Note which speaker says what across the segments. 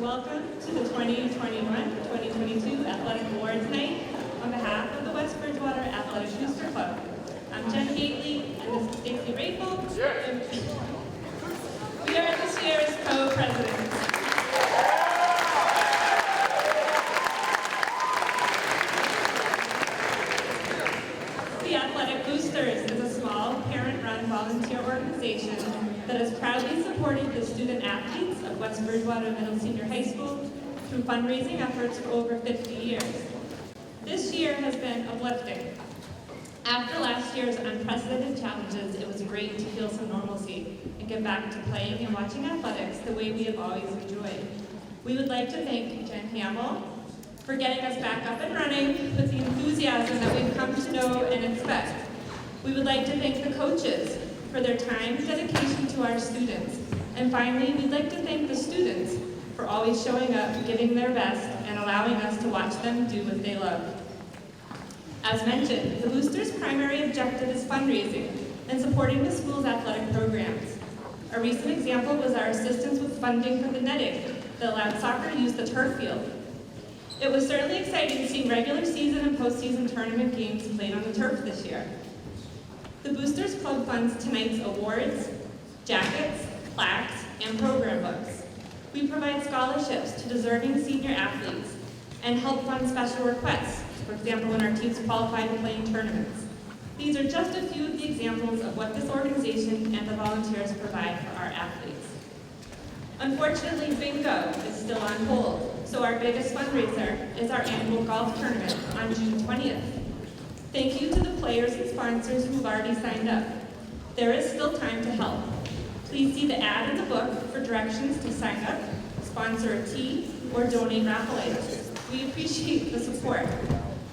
Speaker 1: Welcome to the 2021-2022 Athletic Awards Night on behalf of the West Bridgewater Athletic Booster Club. I'm Jen Gately, and this is Stacey Rayful. We are this year's co-presidents. The Athletic Boosters is a small, parent-run volunteer organization that has proudly supported the student athletes of West Bridgewater Middle Senior High School through fundraising efforts for over 50 years. This year has been uplifting. After last year's unprecedented challenges, it was great to feel some normalcy and get back to playing and watching athletics the way we have always enjoyed. We would like to thank Jen Hamill for getting us back up and running with the enthusiasm that we've come to know and expect. We would like to thank the coaches for their time and dedication to our students. And finally, we'd like to thank the students for always showing up, giving their best, and allowing us to watch them do what they love. As mentioned, the Boosters' primary objective is fundraising and supporting the school's athletic programs. A recent example was our assistance with funding for the netting that allowed soccer to use the turf field. It was certainly exciting to see regular season and postseason tournament games played on the turf this year. The Boosters Club funds tonight's awards, jackets, plaques, and program books. We provide scholarships to deserving senior athletes and help fund special requests, for example, when our teams qualify to play in tournaments. These are just a few of the examples of what this organization and the volunteers provide for our athletes. Unfortunately, bingo is still on hold, so our biggest fundraiser is our annual golf tournament on June 20th. Thank you to the players and sponsors who've already signed up. There is still time to help. Please see the ad in the book for directions to sign up, sponsor a tee, or donate raffle items. We appreciate the support.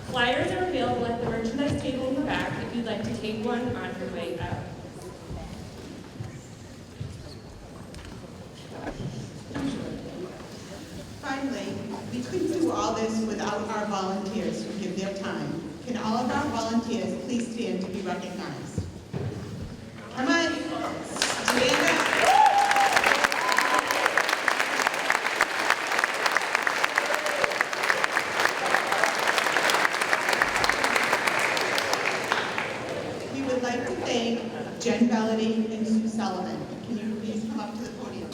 Speaker 1: Flyers are available at the merchandise table in the back if you'd like to take one on your way out.
Speaker 2: Finally, we couldn't do all this without our volunteers who give their time. Can all of our volunteers please stand to be recognized? Come on, stand up. We would like to thank Jen Bellady and Sue Sullivan. Can you please come up to the podium?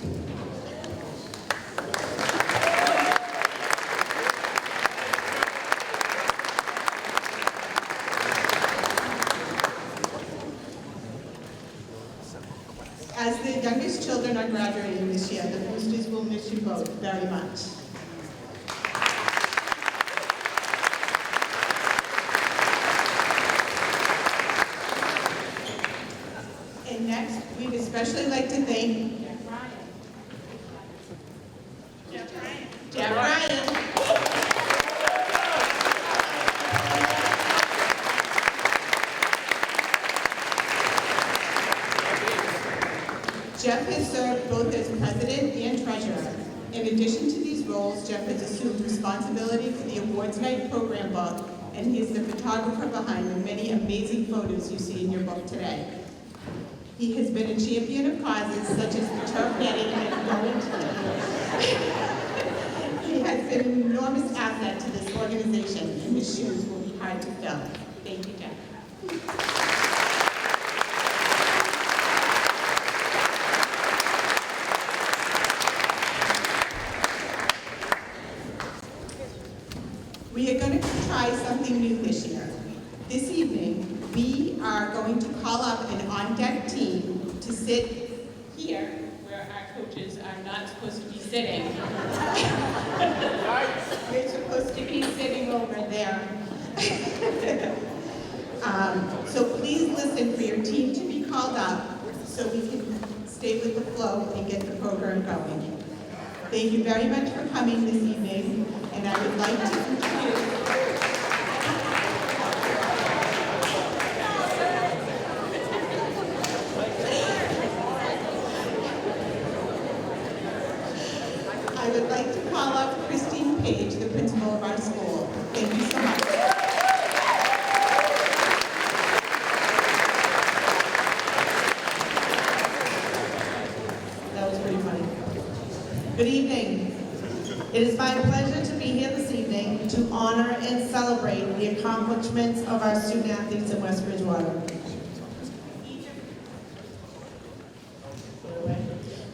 Speaker 2: As the youngest children are graduating this year, the Boosters will miss you both very much. And next, we'd especially like to thank Jeff Ryan. Jeff has served both as president and treasurer. In addition to these roles, Jeff has assumed responsibility for the awards night program book, and he is the photographer behind the many amazing photos you see in your book today. He has been a champion of causes such as the turf netting and going to. He has been an enormous asset to this organization, and his shoes will be hard to fill. Thank you, Jeff. We are going to try something new this year. This evening, we are going to call up an on-deck team to sit here, where our coaches are not supposed to be sitting. We're supposed to be sitting over there. So please listen for your team to be called up so we can stay with the flow and get the program going. Thank you very much for coming this evening, and I would like to introduce call up Christine Page, the principal of our school. Thank you so much. That was pretty funny. Good evening.
Speaker 3: It is my pleasure to be here this evening to honor and celebrate the accomplishments of our student athletes in West Bridgewater.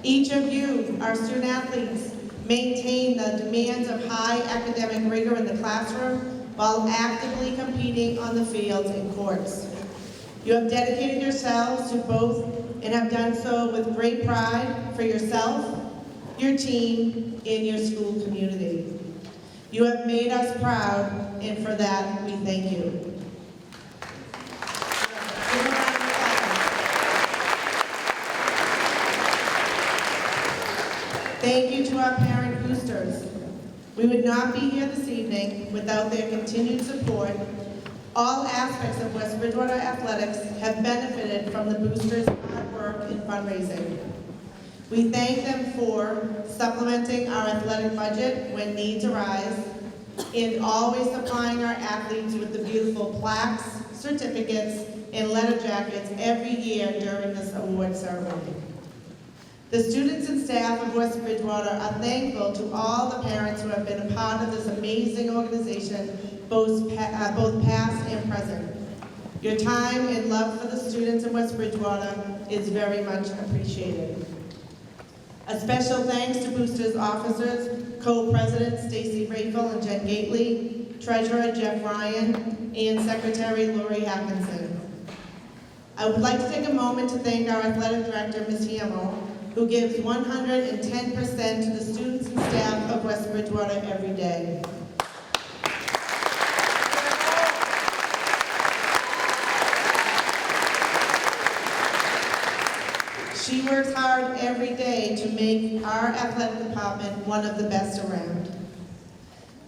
Speaker 3: Each of you, our student athletes, maintain the demands of high academic rigor in the classroom while actively competing on the fields and courts. You have dedicated yourselves to both and have done so with great pride for yourself, your team, and your school community. You have made us proud, and for that, we thank you. Thank you to our parent boosters. We would not be here this evening without their continued support. All aspects of West Bridgewater athletics have benefited from the boosters' hard work and fundraising. We thank them for supplementing our athletic budget when needs arise and always supplying our athletes with the beautiful plaques, certificates, and letter jackets every year during this award ceremony. The students and staff of West Bridgewater are thankful to all the parents who have been a part of this amazing organization, both past and present. Your time and love for the students in West Bridgewater is very much appreciated. A special thanks to Boosters officers, co-presidents Stacy Rafel and Jen Gately, Treasurer Jeff Ryan, and Secretary Lori Hackinson. I would like to take a moment to thank our athletic director, Ms. Hamill, who gives 110% to the students and staff of West Bridgewater every day. She works hard every day to make our athletic department one of the best around.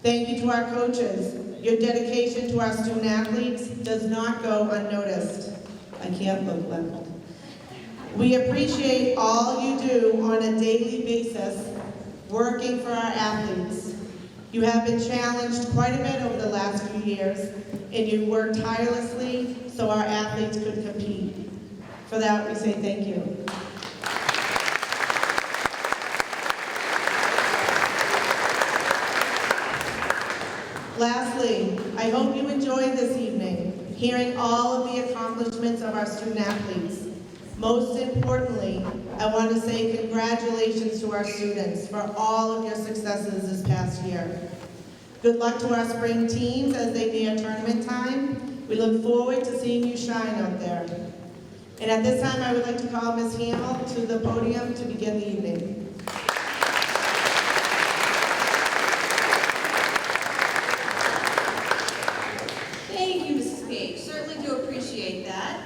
Speaker 3: Thank you to our coaches. Your dedication to our student athletes does not go unnoticed. I can't look left. We appreciate all you do on a daily basis working for our athletes. You have been challenged quite a bit over the last few years, and you worked tirelessly so our athletes could compete. For that, we say thank you. Lastly, I hope you enjoyed this evening, hearing all of the accomplishments of our student athletes. Most importantly, I want to say congratulations to our students for all of your successes this past year. Good luck to our spring teams as they near tournament time. We look forward to seeing you shine out there. And at this time, I would like to call Ms. Hamill to the podium to begin the evening.
Speaker 4: Thank you, Mrs. Page. Certainly do appreciate that.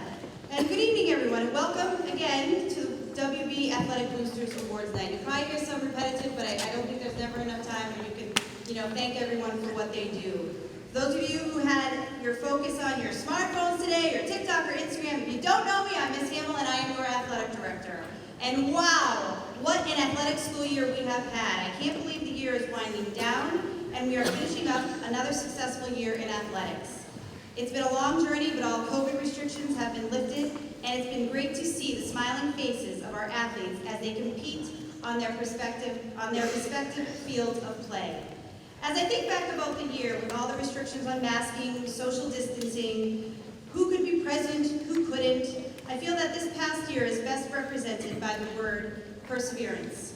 Speaker 4: And good evening, everyone, and welcome again to WB Athletic Boosters Awards Night. It probably hears some repetitive, but I don't think there's never enough time where you can, thank everyone for what they do. Those of you who had your focus on your smartphones today, or TikTok or Instagram, if you don't know me, I'm Ms. Hamill and I am your athletic director. And wow, what an athletic school year we have had. I can't believe the year is winding down, and we are finishing up another successful year in athletics. It's been a long journey, but all COVID restrictions have been lifted, and it's been great to see the smiling faces of our athletes as they compete on their respective fields of play. As I think back about the year with all the restrictions on masking, social distancing, who could be present, who couldn't, I feel that this past year is best represented by the word perseverance.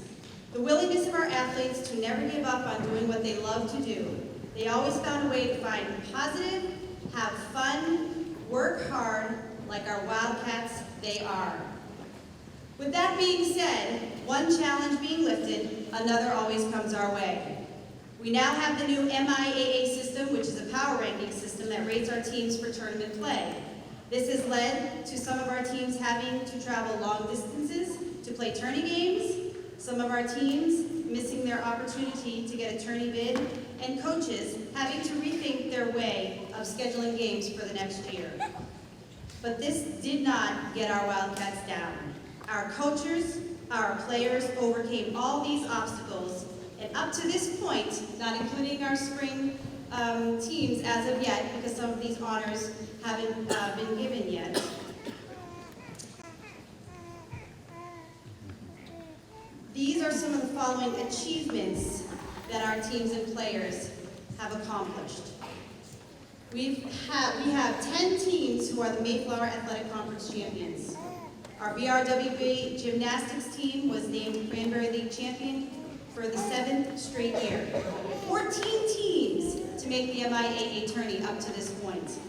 Speaker 4: The willingness of our athletes to never give up on doing what they love to do. They always found a way to find positive, have fun, work hard, like our Wildcats they are. With that being said, one challenge being lifted, another always comes our way. We now have the new MIAA system, which is a power ranking system that rates our teams for tournament play. This has led to some of our teams having to travel long distances to play tourney games, some of our teams missing their opportunity to get a tourney bid, and coaches having to rethink their way of scheduling games for the next year. But this did not get our Wildcats down. Our coaches, our players overcame all these obstacles, and up to this point, not including our spring teams as of yet, because some of these honors haven't been given yet. These are some of the following achievements that our teams and players have accomplished. We have 10 teams who are the Mayflower Athletic Conference champions. Our BRWB Gymnastics team was named Cranberry League champion for the 7th straight year. 14 teams to make the MIAA tourney up to this point.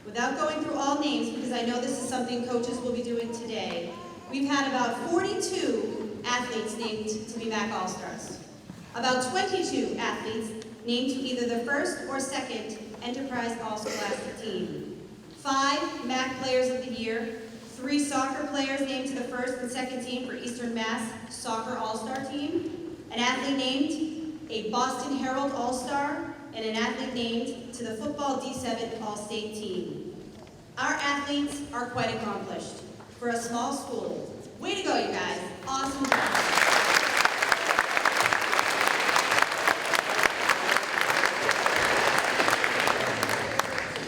Speaker 4: Without going through all names, because I know this is something coaches will be doing today, we've had about 42 athletes named to be MAC All-Stars. About 22 athletes named to either the first or second Enterprise All-Scholastic team. 5 MAC Players of the Year, 3 soccer players named to the first and second team for Eastern Mass Soccer All-Star Team, an athlete named a Boston Herald All-Star, and an athlete named to the Football D7 All-State Team. Our athletes are quite accomplished for a small school. Way to go, you guys. Awesome job.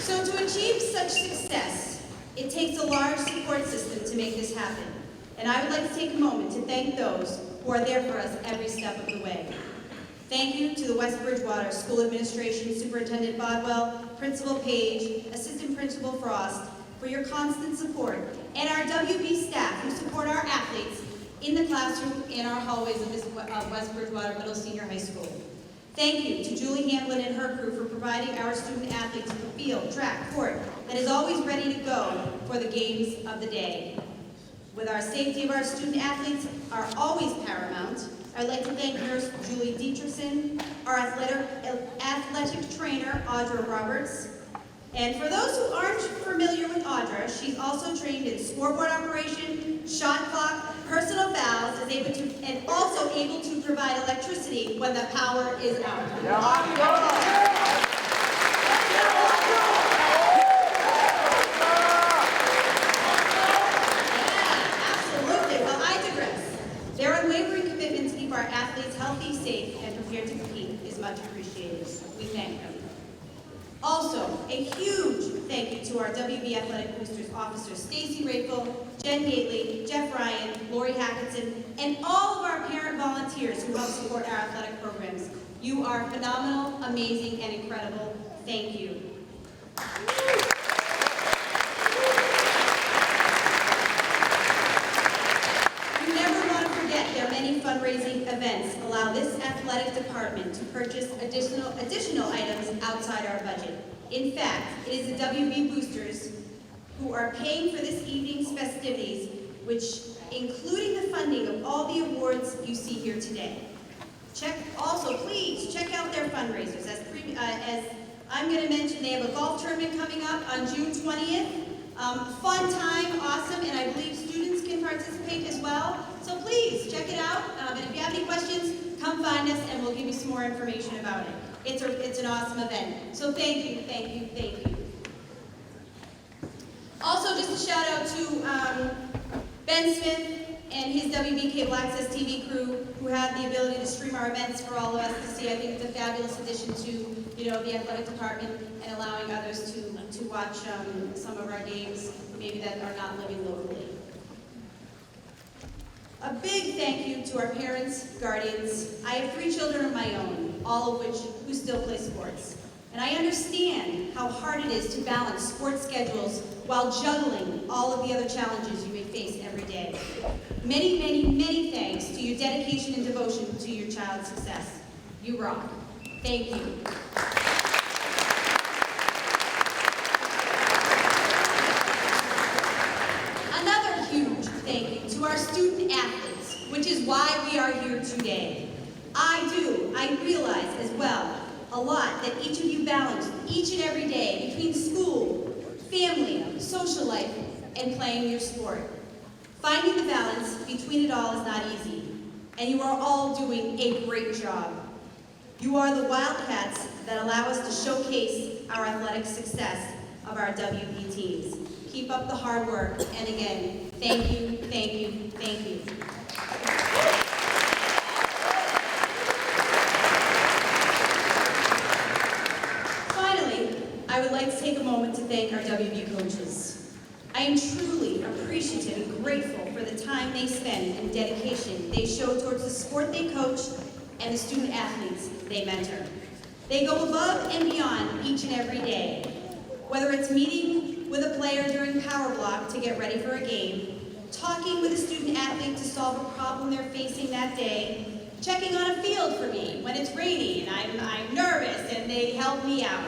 Speaker 4: So to achieve such success, it takes a large support system to make this happen. And I would like to take a moment to thank those who are there for us every step of the way. Thank you to the West Bridgewater School Administration, Superintendent Bodwell, Principal Page, Assistant Principal Frost, for your constant support, and our WB staff who support our athletes in the classroom and our hallways of West Bridgewater Middle Senior High School. Thank you to Julie Hamblin and her crew for providing our student athletes with a field, track, court that is always ready to go for the games of the day. With our safety of our student athletes are always paramount, I'd like to thank Nurse Julie Dietrichson, our athletic trainer, Audra Roberts. And for those who aren't familiar with Audra, she's also trained in scoreboard operation, shot clock, personal fouls, and also able to provide electricity when the power is out. Yeah, absolutely. Well, I digress. Their unwavering commitment to keep our athletes healthy, safe, and prepared to compete is much appreciated. We thank them. Also, a huge thank you to our WB Athletic Boosters officers, Stacy Rayful, Jen Gately, Jeff Ryan, Lori Hackinson, and all of our parent volunteers who help support our athletic programs. You are phenomenal, amazing, and incredible. Thank you. You never want to forget their many fundraising events allow this athletic department to purchase additional items outside our budget. In fact, it is the WB Boosters who are paying for this evening's festivities, which including the funding of all the awards you see here today. Also, please check out their fundraisers. As I'm going to mention, they have a golf tournament coming up on June 20th. Fun time, awesome, and I believe students can participate as well. So please check it out. And if you have any questions, come find us and we'll give you some more information about it. It's an awesome event. So thank you, thank you, thank you. Also, just a shout out to Ben Smith and his WB Cable Access TV crew who had the ability to stream our events for all of us to see. I think it's a fabulous addition to the athletic department and allowing others to watch some of our games maybe that are not living locally. A big thank you to our parents, guardians. I have 3 children of my own, all of who still play sports. And I understand how hard it is to balance sports schedules while juggling all of the other challenges you may face every day. Many, many, many thanks to your dedication and devotion to your child's success. You rock. Thank you. Another huge thank you to our student athletes, which is why we are here today. I realize as well a lot that each of you balance each and every day between school, family, social life, and playing your sport. Finding the balance between it all is not easy, and you are all doing a great job. You are the Wildcats that allow us to showcase our athletic success of our WB teams. Keep up the hard work, and again, thank you, thank you, thank you. I would like to take a moment to thank our WVU coaches. I am truly appreciative and grateful for the time they spend and dedication they show towards the sport they coach and the student athletes they mentor. They go above and beyond each and every day. Whether it's meeting with a player during power block to get ready for a game, talking with a student athlete to solve a problem they're facing that day, checking on a field for me when it's rainy and I'm nervous and they help me out.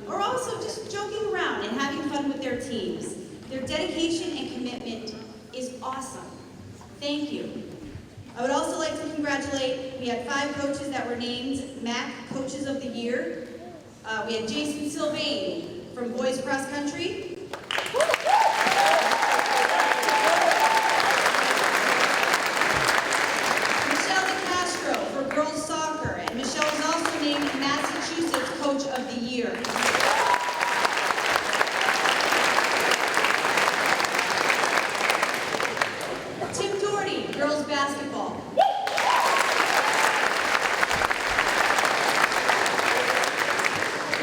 Speaker 4: Or also just joking around and having fun with their teams. Their dedication and commitment is awesome. Thank you. I would also like to congratulate, we had 5 coaches that were named MAC Coaches of the Year. We had Jason Sylvain from boys cross country. Michelle DeCastro for girls soccer, and Michelle was also named Massachusetts Coach of the Year. Tim Doherty, girls basketball.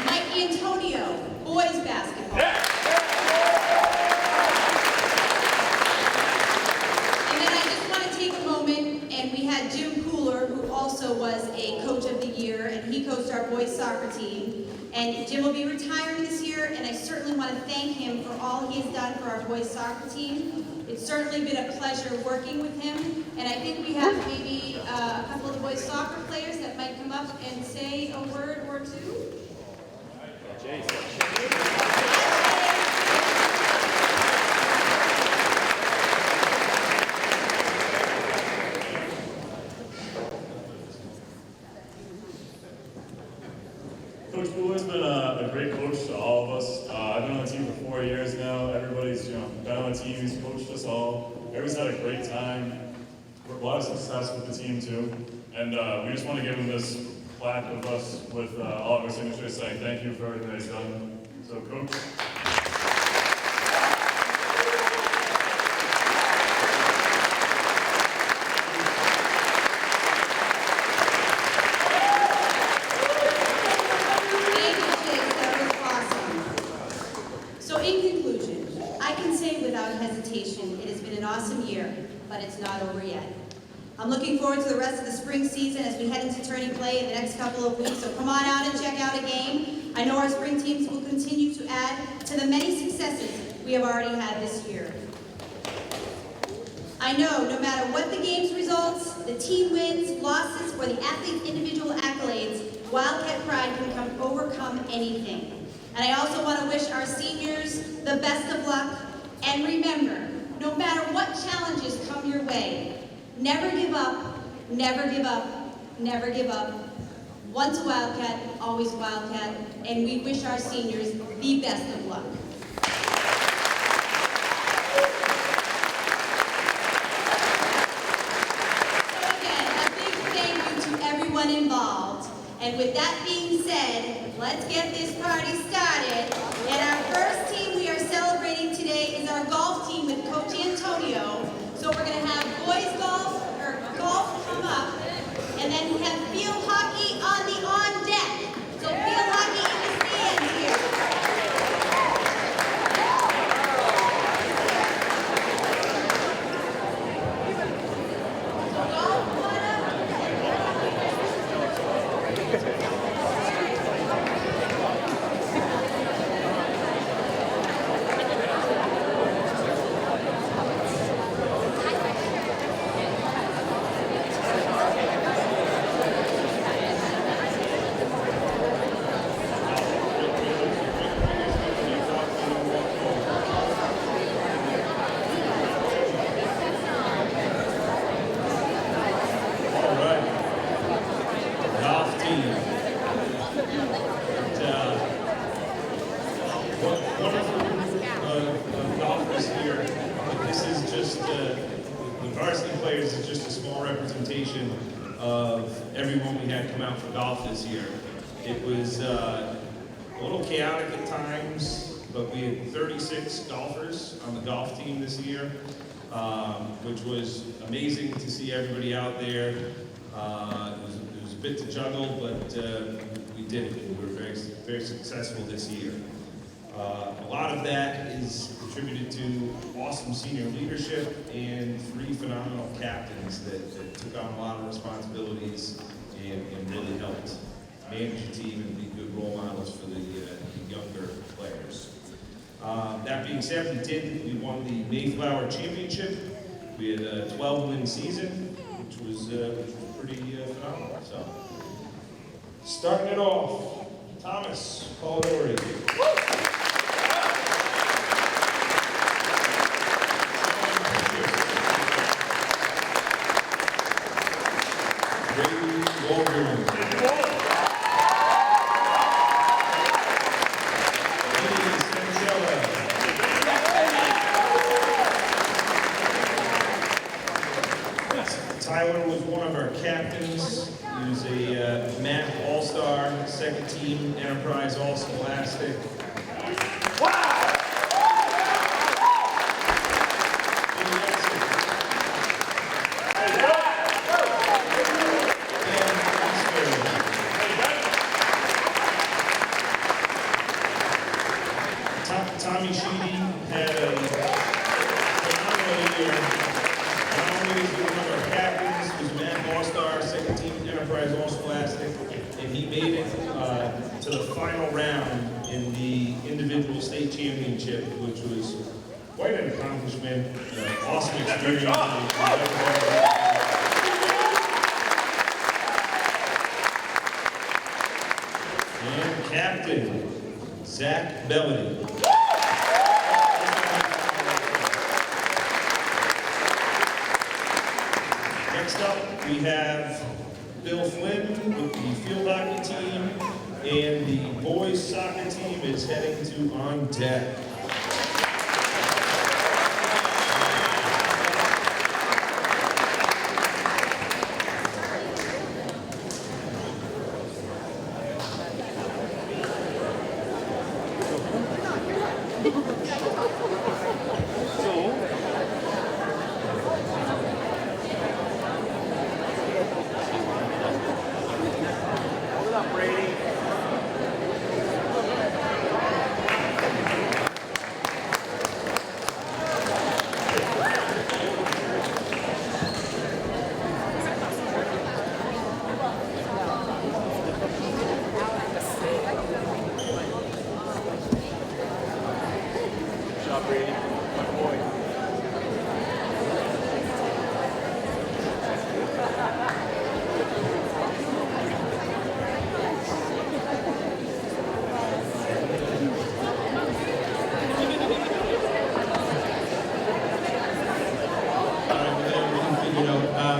Speaker 4: Mike Antonio, boys basketball. And then I just want to take a moment, and we had Jim Cooler, who also was a Coach of the Year, and he coached our boys soccer team. And Jim will be retiring this year, and I certainly want to thank him for all he has done for our boys soccer team. It's certainly been a pleasure working with him, and I think we have maybe a couple of the boys soccer players that might come up and say a word or two.
Speaker 5: Coach Cooler's been a great coach to all of us. I've been on the team for 4 years now. Everybody's been on the team. He's coached us all. Everybody's had a great time. A lot of success with the team too. And we just want to give him this plaque of us with all of our signatures saying thank you for everything that he's done. So, Coach.
Speaker 4: But it's not over yet. I'm looking forward to the rest of the spring season as we head into tourney play in the next couple of weeks, so come on out and check out a game. I know our spring teams will continue to add to the many successes we have already had this year. I know no matter what the game's results, the team wins, losses, or the athlete's individual accolades, Wildcat pride can overcome anything. And I also want to wish our seniors the best of luck, and remember, no matter what challenges come your way, never give up, never give up, never give up. Once a Wildcat, always a Wildcat, and we wish our seniors the best of luck. So again, a big thank you to everyone involved. And with that being said, let's get this party started. And our first team we are celebrating today is our golf team with Coach Antonio. So we're going to have boys golf come up, and then we have field hockey on deck. So field hockey in the stands here. Golf, one up.
Speaker 6: Varsity players is just a small representation of everyone we had come out for golf this year. It was a little chaotic at times, but we had 36 golfers on the golf team this year, which was amazing to see everybody out there. It was a bit to juggle, but we did it. We were very, very successful this year. A lot of that is attributed to awesome senior leadership and 3 phenomenal captains that took on a lot of responsibilities and really helped manage the team and be good role models for the younger players. That being said, we won the Mayflower Championship. We had a 12-win season, which was pretty phenomenal. So, starting it off, Thomas Polidori. Tyler was one of our captains. He was a math all-star, second team Enterprise All-Scholastic. Tommy Sheedy had a phenomenal year. Not only was he one of our captains, he was a math all-star, second team Enterprise All-Scholastic, and he made it to the final round in the individual state championship, which was quite an accomplishment, awesome experience. And captain, Zach Bellany. Next up, we have Bill Flynn with the field hockey team, and the boys soccer team is heading to on deck.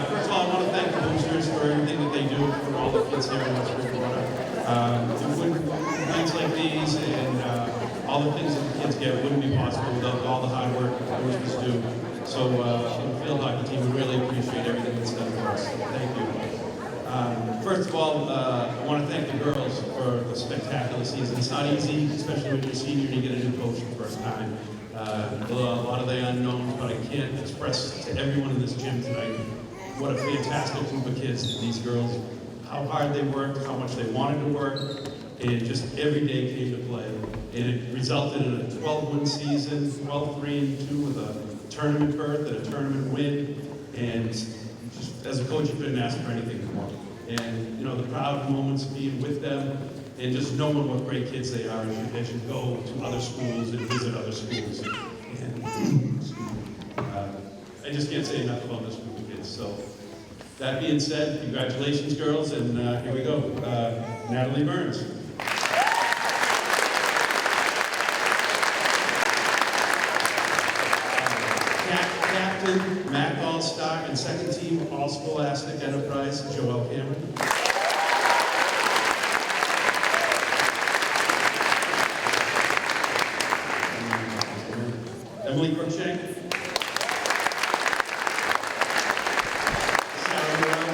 Speaker 7: First of all, I want to thank the boosters for everything that they do for all the kids here in West Bridgewater. Nights like these and all the things that the kids get wouldn't be possible without all the hard work that the boosters do. So, the field hockey team, we really appreciate everything that's done for us. Thank you. First of all, I want to thank the girls for the spectacular season. It's not easy, especially when you're a senior and you get a new coach for the first time. A lot of the unknowns, but I can't express to everyone in this gym tonight what a fantastic group of kids these girls, how hard they worked, how much they wanted to work, and just every day came to play. And it resulted in a 12-win season, 12-3-2 with a tournament berth and a tournament win. And just as a coach, you couldn't ask for anything more. And you know, the proud moments being with them and just knowing what great kids they are as you go to other schools and visit other schools. And I just can't say enough about this group of kids. So that being said, congratulations, girls, and here we go. Natalie Burns. Captain, Mac All-Star, and second team All-Scholastic Enterprise, Joelle Cameron. Emily Cruikshank. Sarah Morrell.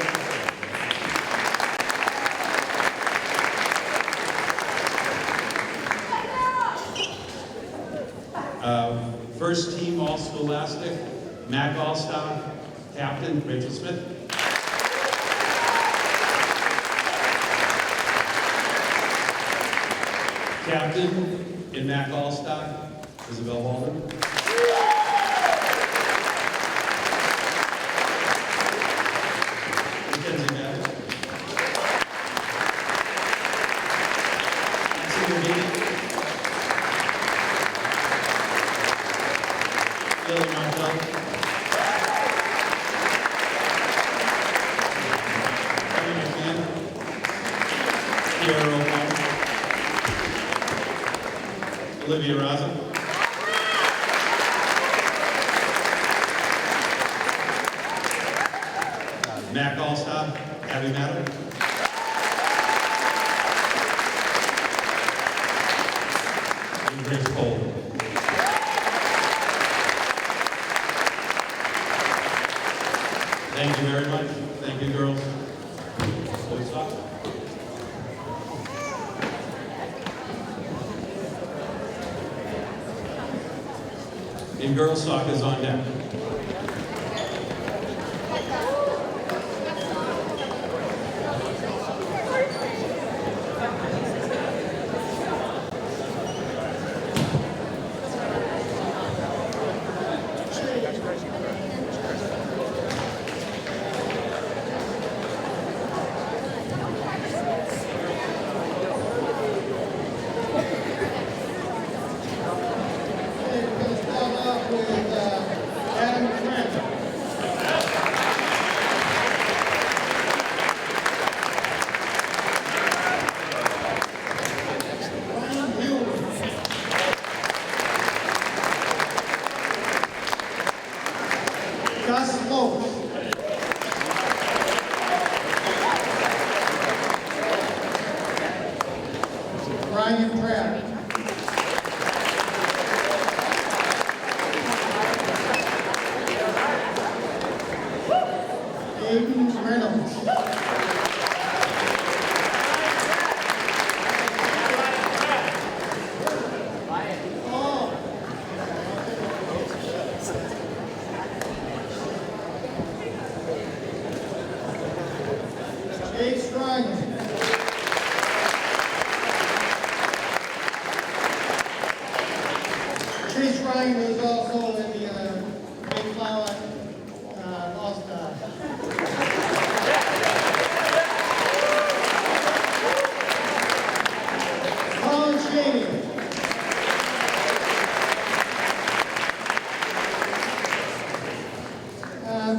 Speaker 7: First team All-Scholastic, Mac All-Star, Captain Rachel Smith. Captain in MAC All-Star, Isabel Holden. Mackenzie Madden. Senior meeting. Lily Martel. Amy McMahon. Kiara O'Connor. Olivia Raza. MAC All-Star, Abby Madden. And Grace Cole. Thank you very much. Thank you, girls. Boys soccer. And girls soccer is on deck.
Speaker 8: Walsh. Ryan Pratt. Aiden Reynolds. Chase Ryan. Chase Ryan was also in the Mayflower All-Star. Colin Shaney.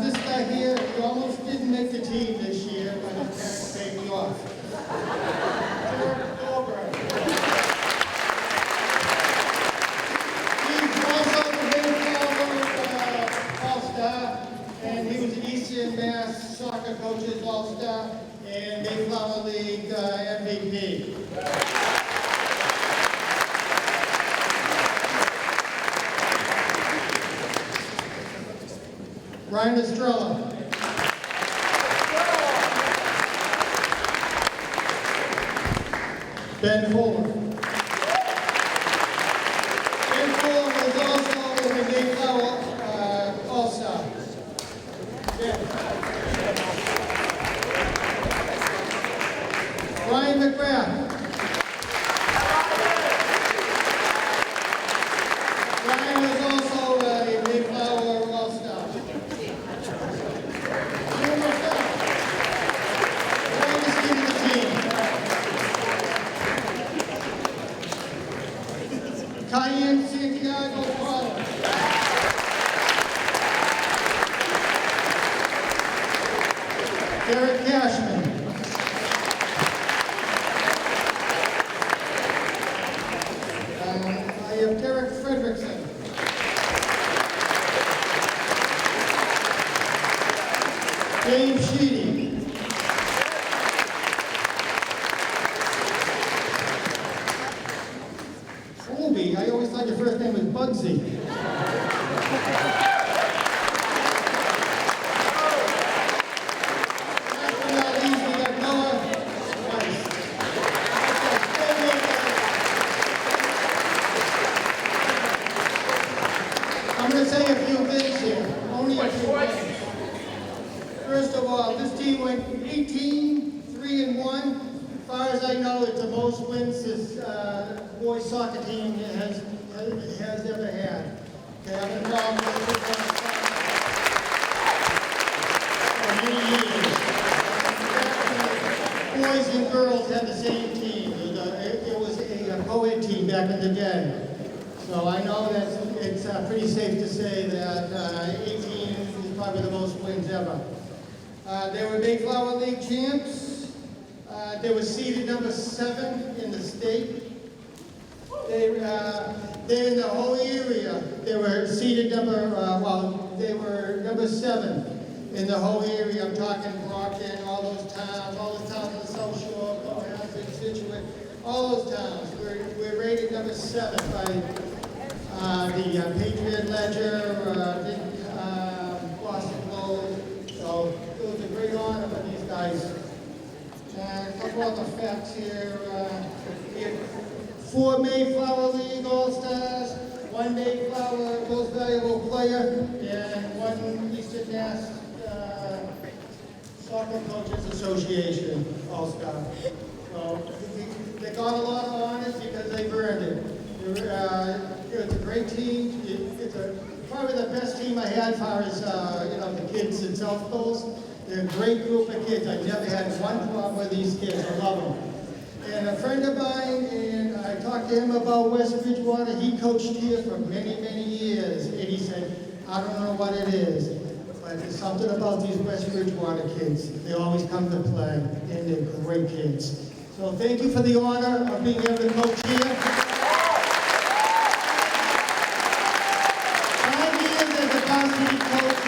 Speaker 8: This guy here, he almost didn't make the team this year, but his parents paid me off. Derek Goldberg. He's also the Mayflower All-Star, and he was the Eastern Mass Soccer Coaches All-Star and Mayflower League MVP. Ryan Estrella. Ben Fuller. Ben Fuller was also in the Mayflower All-Star. Ben. Ryan McGrath. Ryan was also a Mayflower All-Star. Cayenne Santiago Paula. Derek Cashman. I have Derek Fredrickson. Dave Sheedy. I always thought your first name was Bugsy. Last but not least, we got Noah Weiss. I'm going to say a few things here. Only a few things. First of all, this team went 18-3-1. far as I know, it's the most wins this boys soccer team has ever had. Okay, I've been involved with football for many years. Boys and girls had the same team. It was a co-ed team back in the day. So I know that it's pretty safe to say that 18 is probably the most wins ever. They were Mayflower League champs. They were seeded number 7 in the state. They're in the whole area. They were seeded they were number 7 in the whole area. I'm talking Brockton, all those towns on the South Shore, Cohasset, Situate, all those towns. We're rated number 7 by the Patriot Ledger, Boston Globe. So it was a great honor for these guys. A couple other facts here. We had 4 Mayflower League All-Stars, 1 Mayflower Most Valuable Player, and 1 Eastern Mass Soccer Coaches Association All-Star. So they got a lot of honors because they've earned it. It's a great team. It's probably the best team I had as far as the kids in South Coast. They're a great group of kids. I never had one problem with these kids. I love them. And a friend of mine, and I talked to him about West Bridgewater. He coached here for many, many years, and he said, I don't know what it is, but there's something about these West Bridgewater kids. They always come to play, and they're great kids. So thank you for the honor of being able to coach here. 5 years as a varsity coach,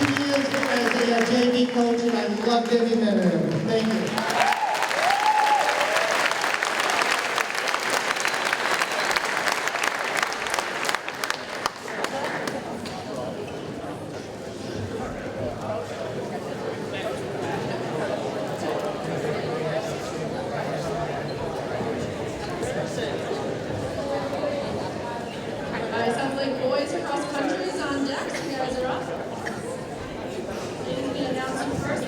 Speaker 8: 2 years as a JV coach, and I loved every minute of it. Thank you.
Speaker 1: Sounds like boys across country is on deck. You guys are up. Who's going to announce you first?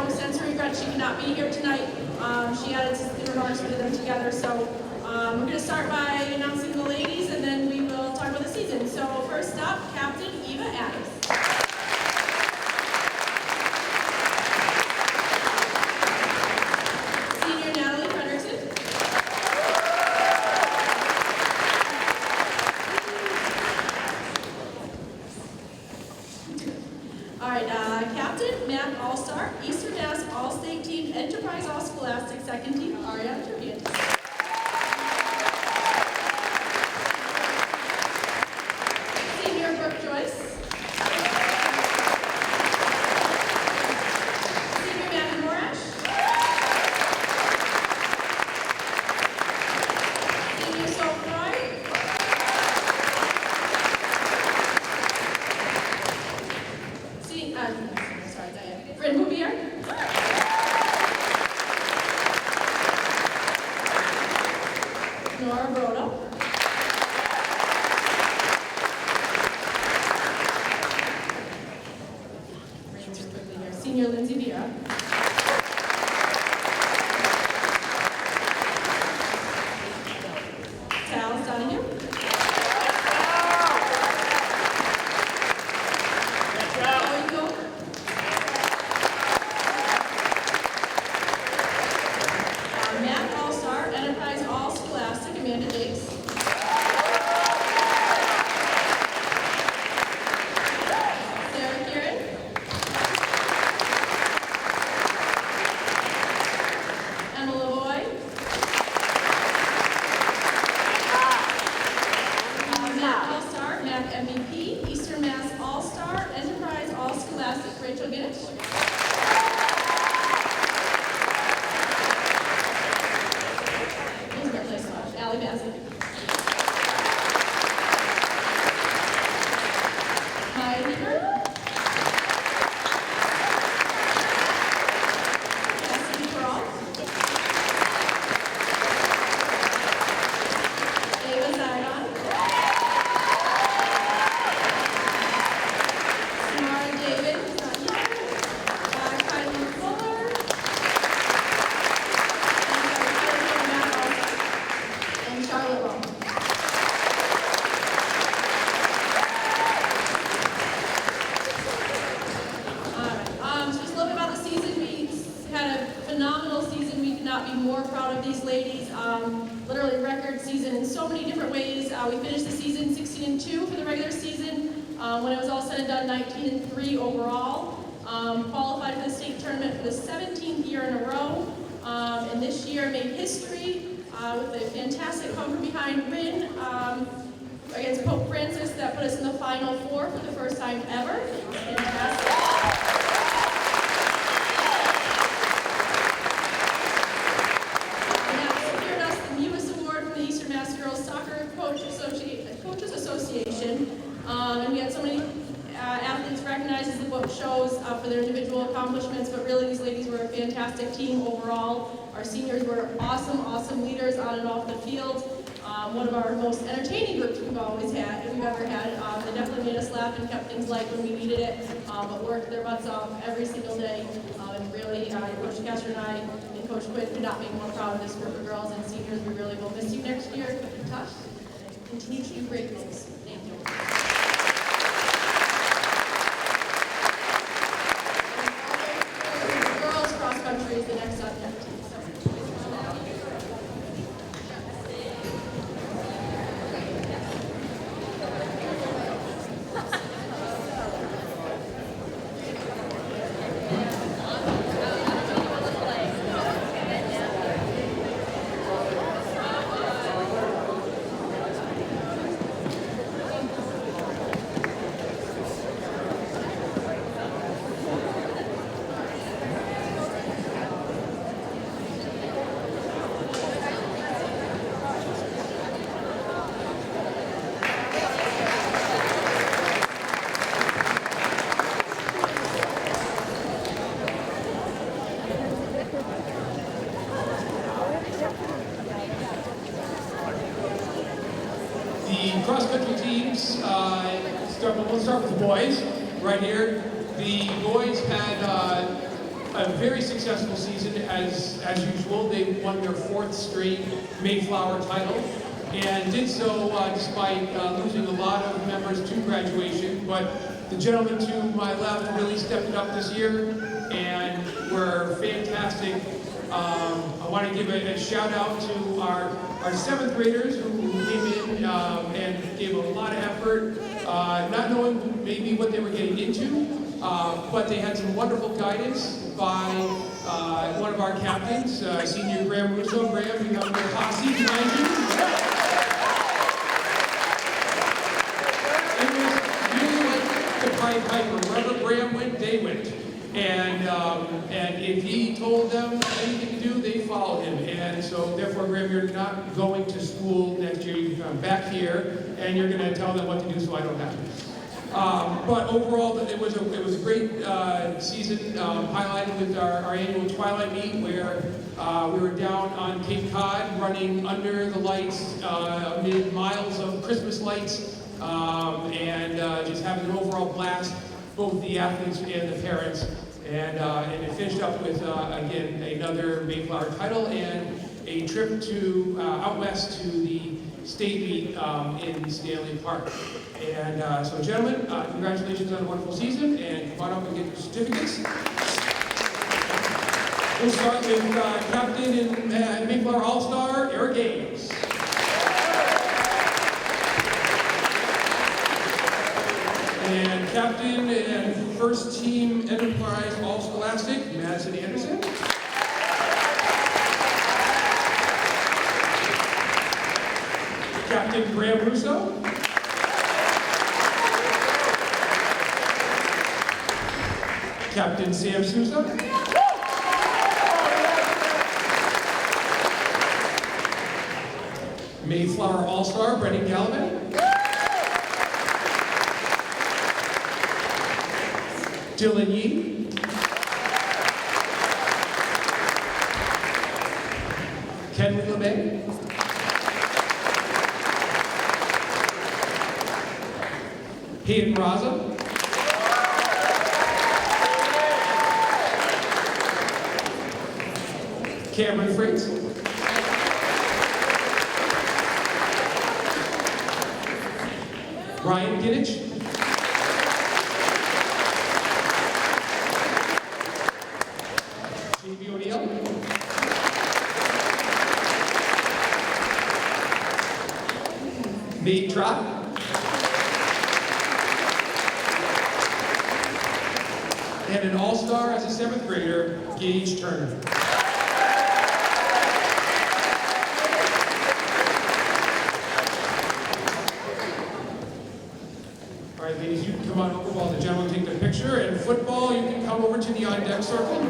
Speaker 1: Sends her regrets she cannot be here tonight. She added some remarks for them together. So we're going to start by announcing the ladies, and then we will talk about the season. So first up, Captain Eva Adams. Senior Natalie Frederiksen. All right, Captain, Matt All-Star, Eastern Mass All-State Team, Enterprise All-Scholastic, second team, Ariana Turbian. Senior Brooke Joyce. Senior Matthew Morash. Senior Sophomore. Sorry, Diane. Bryn Bouvier. Nora Brodo. Senior Lindsay Vieira. Tal Donahue. Chloe Gould. Math All-Star, Enterprise All-Scholastic, Amanda Diggs. Sarah Kieran. Allie Bassett. Heidi Burrow. Cassidy Peralt. Eva Adams. Samara David, who's not here. Kylie Fuller. And Charlotte Long. So just a little bit about the season. We had a phenomenal season. We could not be more proud of these ladies. Literally record season in so many different ways. We finished the season 16-2 for the regular season. When it was all said and done, 19-3 overall. Qualified for the state tournament for the 17th year in a row. And this year made history with a fantastic home from behind win against Pope Francis that put us in the Final Four for the first time ever. Fantastic. And that secured us the Wvu Award from the Eastern Mass Girls Soccer Coaches Association. And we had so many athletes recognized, as the book shows, for their individual accomplishments, but really these ladies were a fantastic team overall. Our seniors were awesome, awesome leaders on and off the field. One of our most entertaining groups we've ever had. They definitely made us laugh and kept things light when we needed it, but worked their butts off every single day. And really, Coach Castro and I and Coach Quinn could not be more proud of this group of girls and seniors. We really will miss you next year. Tosh, continue to do great things. Thank you. Girls cross country is the next subject.
Speaker 9: Cross-country teams, we'll start with the boys right here. The boys had a very successful season as usual. They won their 4th straight Mayflower title and did so despite losing a lot of members to graduation. But the gentlemen to my left really stepped it up this year and were fantastic. I want to give a shout out to our 7th graders who came in and gave a lot of effort, not knowing maybe what they were getting into, but they had some wonderful guidance by one of our captains, Senior Graham Russo. Graham, you have your hot seat behind you. It was really like the Pied Piper. Wherever Graham went, they went. And if he told them anything to do, they followed him. And so, therefore, Graham, you're not going to school next year. You're come back here, and you're going to tell them what to do, so I don't have to. But overall, it was a great season, highlighted with our annual Twilight Meet, where we were down on Cape Cod, running under the lights, amid miles of Christmas lights, and just having an overall blast, both the athletes and the parents. And it finished up with, again, another Mayflower title and a trip to out west to the state meet in Stanley Park. And so, gentlemen, congratulations on a wonderful season, and come on up and get your certificates. We'll start with Captain and Mayflower All-Star, Eric Ames. And Captain and First Team Enterprise All-Scholastic, Madison Anderson. Captain Graham Russo. Captain Sam Sousa. Mayflower All-Star, Brendan Gallivan. Dylan Yee. Kenley LeMay. Hayden Raza. Cameron Freights. Ryan Giddich. JB O'Neill. Nate Trott. And an all-star as a 7th grader, Gage Turner. All right, ladies, you can come on over while the gentlemen take the picture. And football, you can come over to the on-deck circle.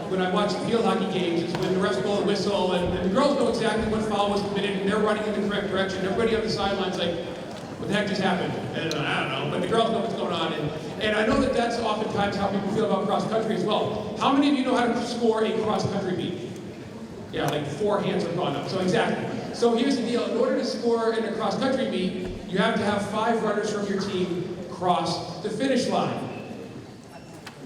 Speaker 9: When I watch the field hockey games is when the refs blow the whistle and the girls know exactly what foul was committed and they're running in the correct direction. Everybody on the sideline's like, what the heck just happened? And I don't know, but the girls know what's going on. And I know that that's oftentimes how people feel about cross country as well. How many of you know how to score a cross country meet? Yeah, like 4 hands have gone up. So exactly. So here's the deal. In order to score in a cross country meet, you have to have 5 runners from your team cross the finish line.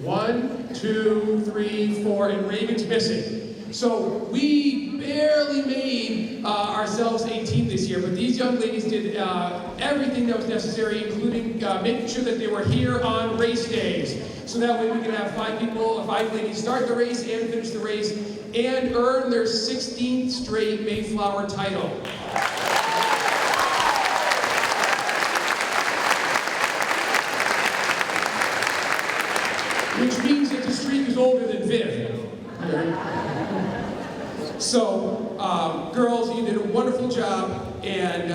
Speaker 9: 1, 2, 3, 4, and Raven's missing. So we barely made ourselves 18th this year, but these young ladies did everything that was necessary, including making sure that they were here on race days. So that way we can have 5 ladies start the race and finish the race and earn their 16th straight Mayflower title. Which means that the streak is older than Viv. So, girls, you did a wonderful job, and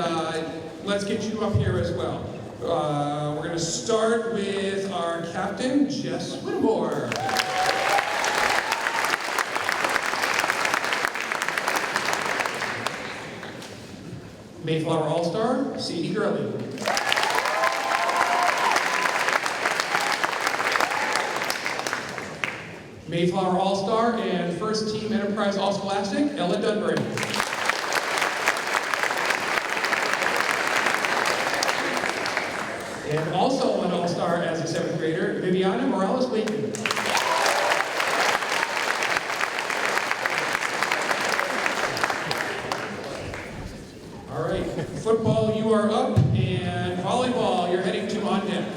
Speaker 9: let's get you up here as well. We're going to start with our captain, Jess Whittemore. Mayflower All-Star, Sadie Gurley. Mayflower All-Star and First Team Enterprise All-Scholastic, Ella Dunbury. And also an All-Star as a 7th grader, Viviana Morales-Wakeman. All right, football, you are up, and volleyball, you're heading to on deck.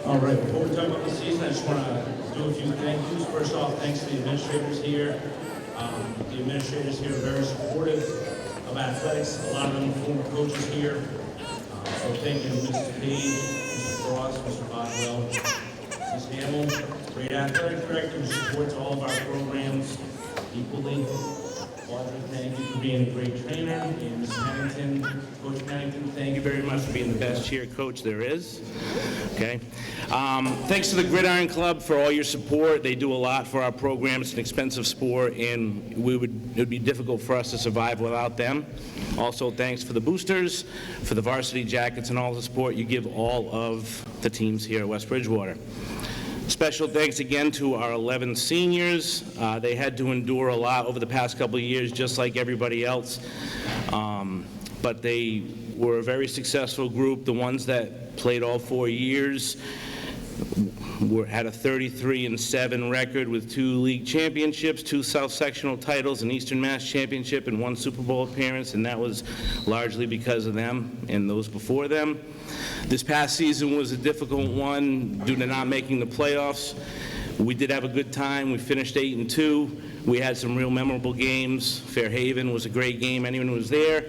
Speaker 7: All right, before we talk about the season, I just want to do do a few thank yous. First off, thanks to the administrators here. The administrators here are very supportive of athletics. A lot of them are former coaches here. So thank you to Mrs. Page, Mr. Frost, Mr. Boswell, Ms. Hamill, great athletic director who supports all of our programs equally. Audrey, thank you for being a great trainer. And Ms. Pennington, Coach Pennington, thank you very much for being the best cheer coach there is. Okay. Thanks to the Gridiron Club for all your support. They do a lot for our program. It's an expensive sport, and it would be difficult for us to survive without them. Also, thanks for the boosters, for the varsity jackets, and all the support you give all of the teams here at West Bridgewater. Special thanks again to our 11 seniors. They had to endure a lot over the past couple of years, just like everybody else. But they were a very successful group. The ones that played all 4 years had a 33-7 record with 2 league championships, 2 South Sectional titles, an Eastern Mass championship, and 1 Super Bowl appearance, and that was largely because of them and those before them. This past season was a difficult one due to not making the playoffs. We did have a good time. We finished 8-2. We had some real memorable games. Fairhaven was a great game. Anyone who was there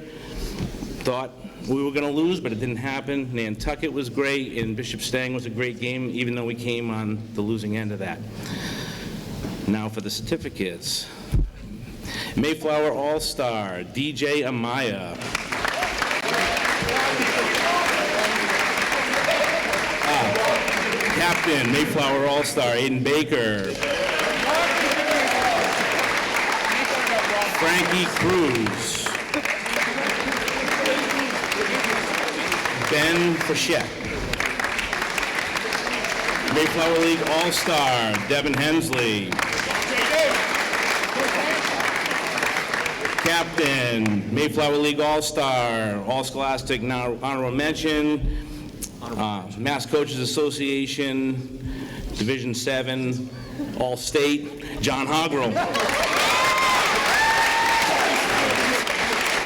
Speaker 7: thought we were going to lose, but it didn't happen. Nantucket was great, and Bishop Stang was a great game, even though we came on the losing end of that. Now for the certificates. Mayflower All-Star, DJ Amaya. Captain, Mayflower All-Star, Aiden Baker. Frankie Cruz. Ben Frechette. Mayflower League All-Star, Devin Hensley. Captain, Mayflower League All-Star, All-Scholastic Honorable Mention, Mass Coaches Association, Division 7, All-State, John Hoggerl.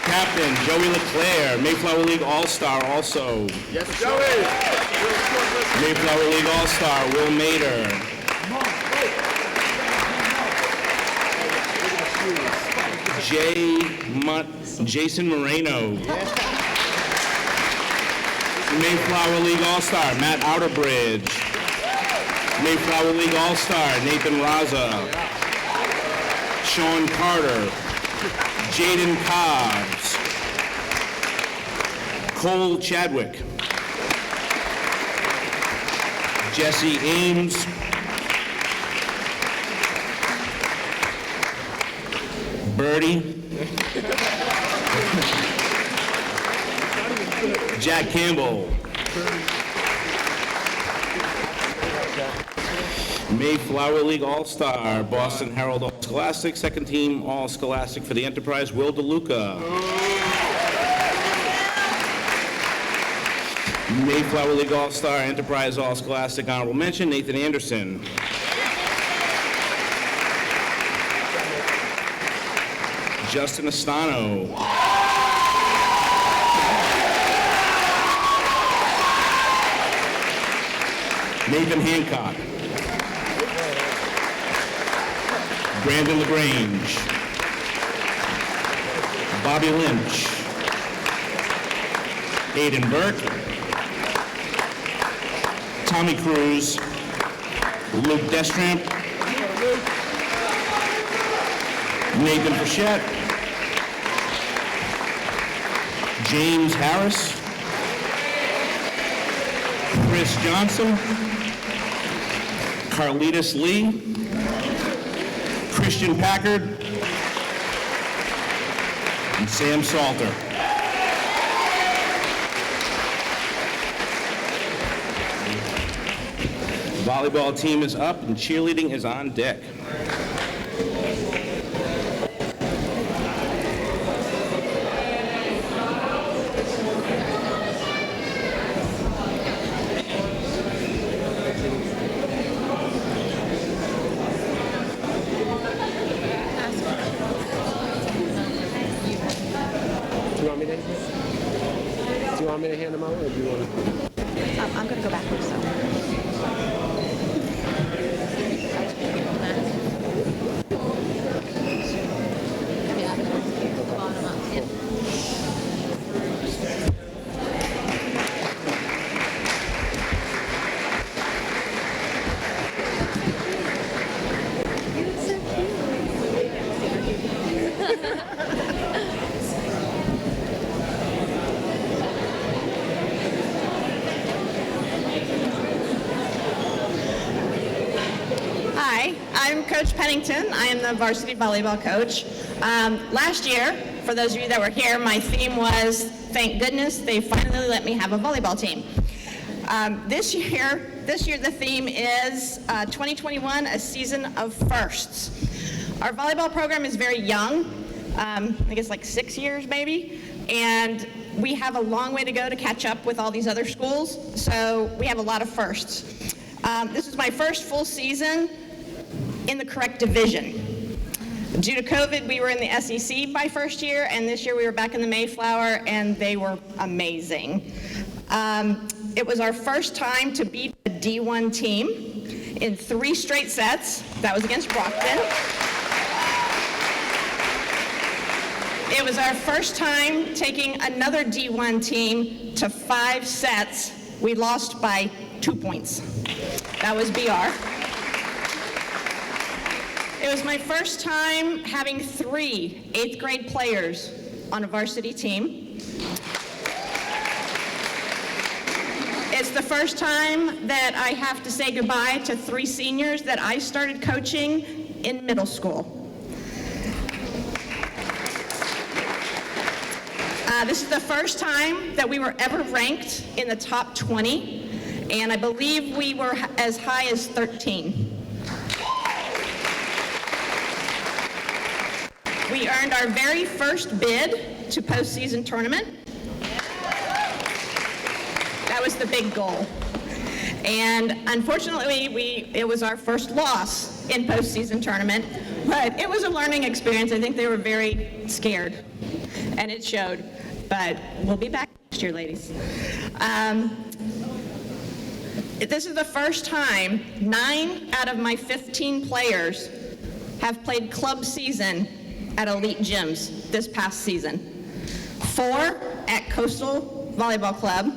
Speaker 7: Captain, Joey LeClaire, Mayflower League All-Star also.
Speaker 10: Yes, Joey!
Speaker 7: Mayflower League All-Star, Will Mader. Jason Moreno. Mayflower League All-Star, Matt Outerbridge. Mayflower League All-Star, Nathan Raza. Sean Carter. Jaden Cobbs. Cole Chadwick. Jesse Ames. Birdie. Jack Campbell. Mayflower League All-Star, Boston Herald All-Scholastic, second team All-Scholastic for the Enterprise, Will DeLuca. Mayflower League All-Star, Enterprise All-Scholastic, honorable mention, Nathan Anderson. Justin Astano. Nathan Hancock. Brandon LaGrange. Bobby Lynch. Aiden Burke. Tommy Cruz. Luke Destramp. Nathan Frechette. James Harris. Chris Johnson. Carlitos Lee. Christian Packard. And Sam Salter. The volleyball team is up and cheerleading is on deck.
Speaker 10: Do you want me to hand them out, or do you want to?
Speaker 11: I'm going to go backwards, so. I'm Coach Pennington. I am the varsity volleyball coach. Last year, for those of you that were here, my theme was, thank goodness they finally let me have a volleyball team. This year the theme is 2021, a season of firsts. Our volleyball program is very young, I guess like 6 years maybe, and we have a long way to go to catch up with all these other schools, so we have a lot of firsts. This is my first full season in the correct division. Due to COVID, we were in the SEC my first year, and this year we were back in the Mayflower, and they were amazing. It was our first time to beat a D1 team in 3 straight sets. That was against Brockton. It was our first time taking another D1 team to 5 sets. We lost by 2 points. That was BR. It was my first time having 3 8th grade players on a varsity team. It's the first time that I have to say goodbye to 3 seniors that I started coaching in middle school. This is the first time that we were ever ranked in the top 20, and I believe we were as high as 13. We earned our very first bid to postseason tournament. That was the big goal. And unfortunately, it was our first loss in postseason tournament, but it was a learning experience. I think they were very scared, and it showed. But we'll be back next year, ladies. This is the first time 9 out of my 15 players have played club season at elite gyms this past season. 4 at Coastal Volleyball Club.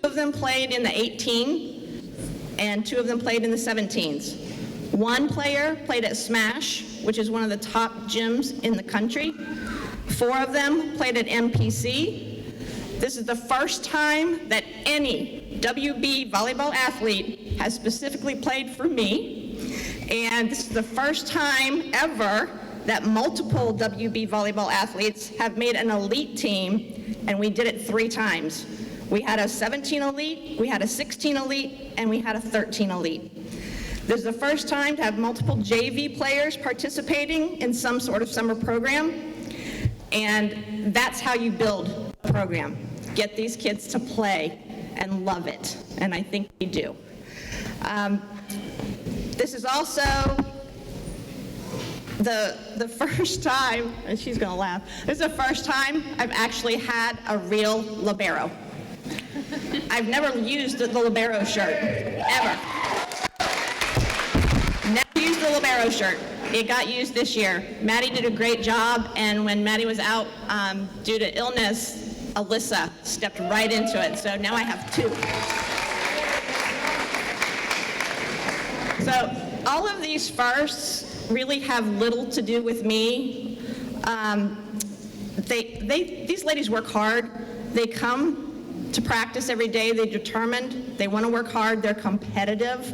Speaker 11: 2 of them played in the 18, and 2 of them played in the 17s. 1 player played at Smash, which is one of the top gyms in the country. 4 of them played at MPC. This is the first time that any WB volleyball athlete has specifically played for me. And this is the first time ever that multiple WB volleyball athletes have made an elite team, and we did it 3 times. We had a 17 elite, we had a 16 elite, and we had a 13 elite. This is the first time to have multiple JV players participating in some sort of summer program. And that's how you build a program. Get these kids to play and love it. And I think we do. This is also the first time, and she's gonna laugh, this is the first time I've actually had a real libero. I've never used the libero shirt, ever. Never used the libero shirt. It got used this year. Maddie did a great job, and when Maddie was out due to illness, Alyssa stepped right into it. So now I have 2. So all of these firsts really have little to do with me. These ladies work hard. They come to practice every day. They're determined. They want to work hard. They're competitive.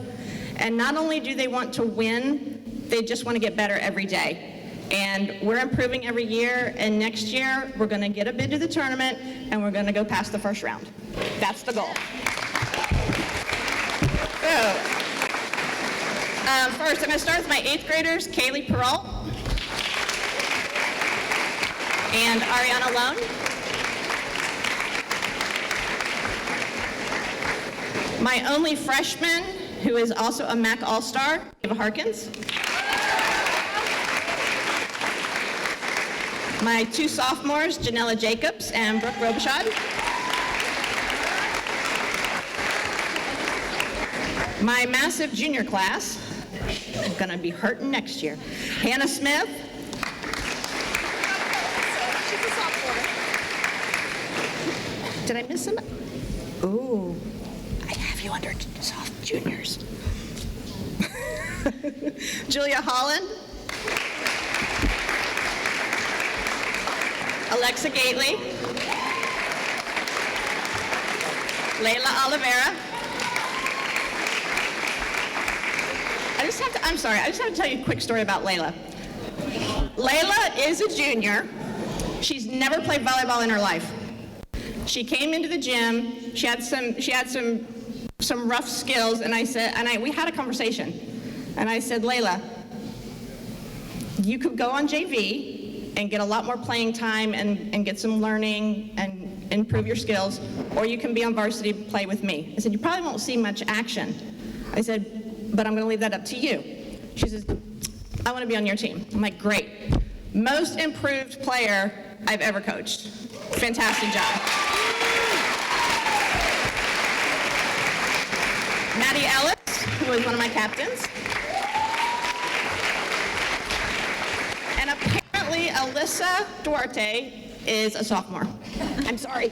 Speaker 11: And not only do they want to win, they just want to get better every day. And we're improving every year, and next year we're going to get a bid to the tournament, and we're going to go past the first round. That's the goal. So, first I'm going to start with my 8th graders, Kaylee Peralt and Ariana Lone. My only freshman, who is also a MAC All-Star, Eva Harkins. My 2 sophomores, Janella Jacobs and Brooke Robichaud. My massive junior class, I'm gonna be hurting next year. Hannah Smith.
Speaker 12: She's a sophomore.
Speaker 11: Did I miss some? Ooh, I have you under soft juniors. Julia Holland. Alexa Gately, Layla Oliveira. I just I'm sorry, I just have to tell you a quick story about Layla. Layla is a junior. She's never played volleyball in her life. She came into the gym, she had some rough skills, and we had a conversation. And I said, Layla, you could go on JV and get a lot more playing time and get some learning and improve your skills, or you can be on varsity, play with me. I said, you probably won't see much action. I said, but I'm gonna leave that up to you. She says, I wanna be on your team. I'm like, great. Most improved player I've ever coached. Fantastic job. Maddie Ellis, who was one of my captains. And apparently Alyssa Duarte is a sophomore. I'm sorry.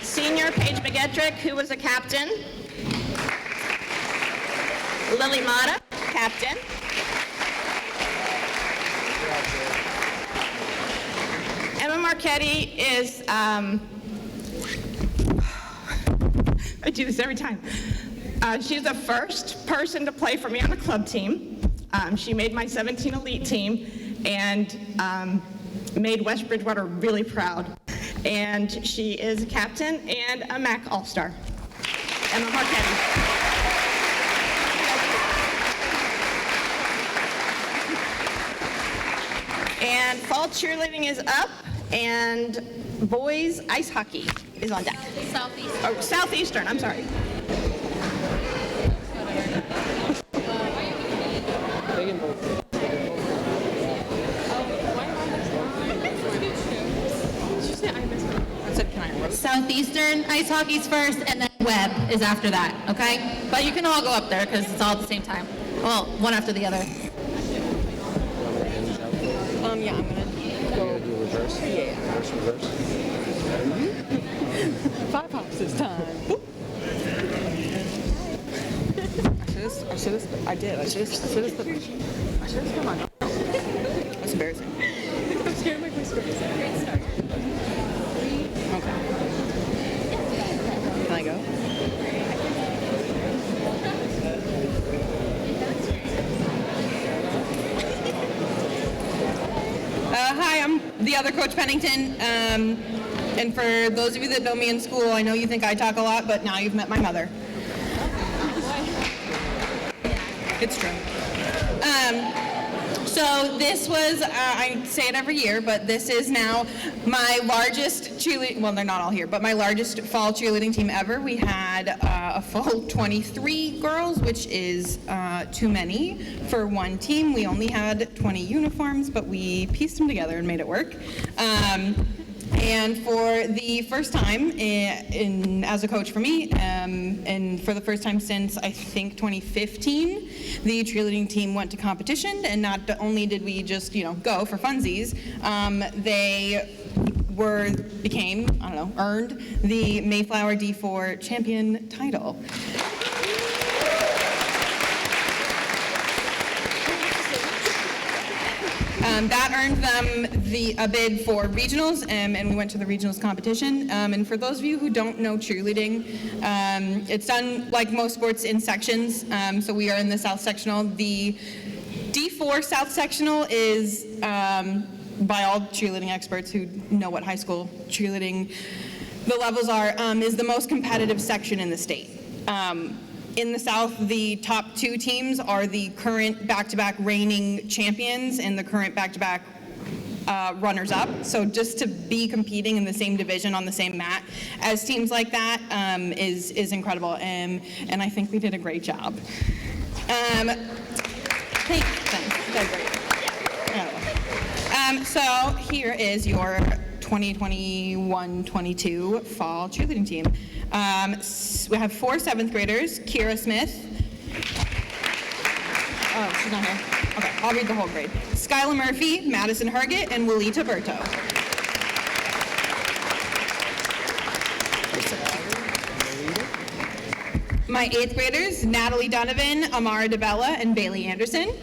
Speaker 11: Senior Paige McGettrick, who was a captain. Lily Mata, captain. Emma Marchetti is, I do this every time. She's the first person to play for me on the club team. She made my 17 elite team and made West Bridgewater really proud. And she is a captain and a MAC All-Star. Emma Marchetti. And fall cheerleading is up, and boys ice hockey is on deck. Southeastern. Oh, Southeastern, I'm sorry.
Speaker 13: Southeastern ice hockey's first, and then Webb is after that, okay? But you can all go up there because it's all at the same time. Well, one after the other.
Speaker 12: Yeah, I'm gonna go.
Speaker 10: Do reverse?
Speaker 12: Yeah.
Speaker 10: Reverse.
Speaker 12: 5 hops this time. I should have. I did. I should have my dog. That's embarrassing. I'm scared my voice. Great start. Okay. Can I go?
Speaker 14: Hi, I'm the other Coach Pennington. And for those of you that know me in school, I know you think I talk a lot, but now you've met my mother. It's true. So this was, I say it every year, but this is now my largest cheerleading, well, they're not all here, but my largest fall cheerleading team ever. We had a full 23 girls, which is too many for one team. We only had 20 uniforms, but we pieced them together and made it work. And for the first time as a coach for me, and for the first time since I think 2015, the cheerleading team went to competition, and not only did we just go for funsies, they earned the Mayflower D4 champion title. That earned them a bid for regionals, and we went to the regionals competition. And for those of you who don't know cheerleading, it's done like most sports in sections. So we are in the South Sectional. The D4 South Sectional is, by all cheerleading experts who know what high school cheerleading the levels are, is the most competitive section in the state. In the South, the top 2 teams are the current back-to-back reigning champions and the current back-to-back runners-up. So just to be competing in the same division on the same mat as teams like that is incredible, and I think we did a great job. Thanks. So here is your 2021-22 fall cheerleading team. We have 4 7th graders: Kira Smith. Oh, she's not here. Okay, I'll read the whole grade. Skylar Murphy, Madison Herget, and Willie Taberto. My 8th graders: Natalie Donovan, Amara DeBella, and Bailey Anderson.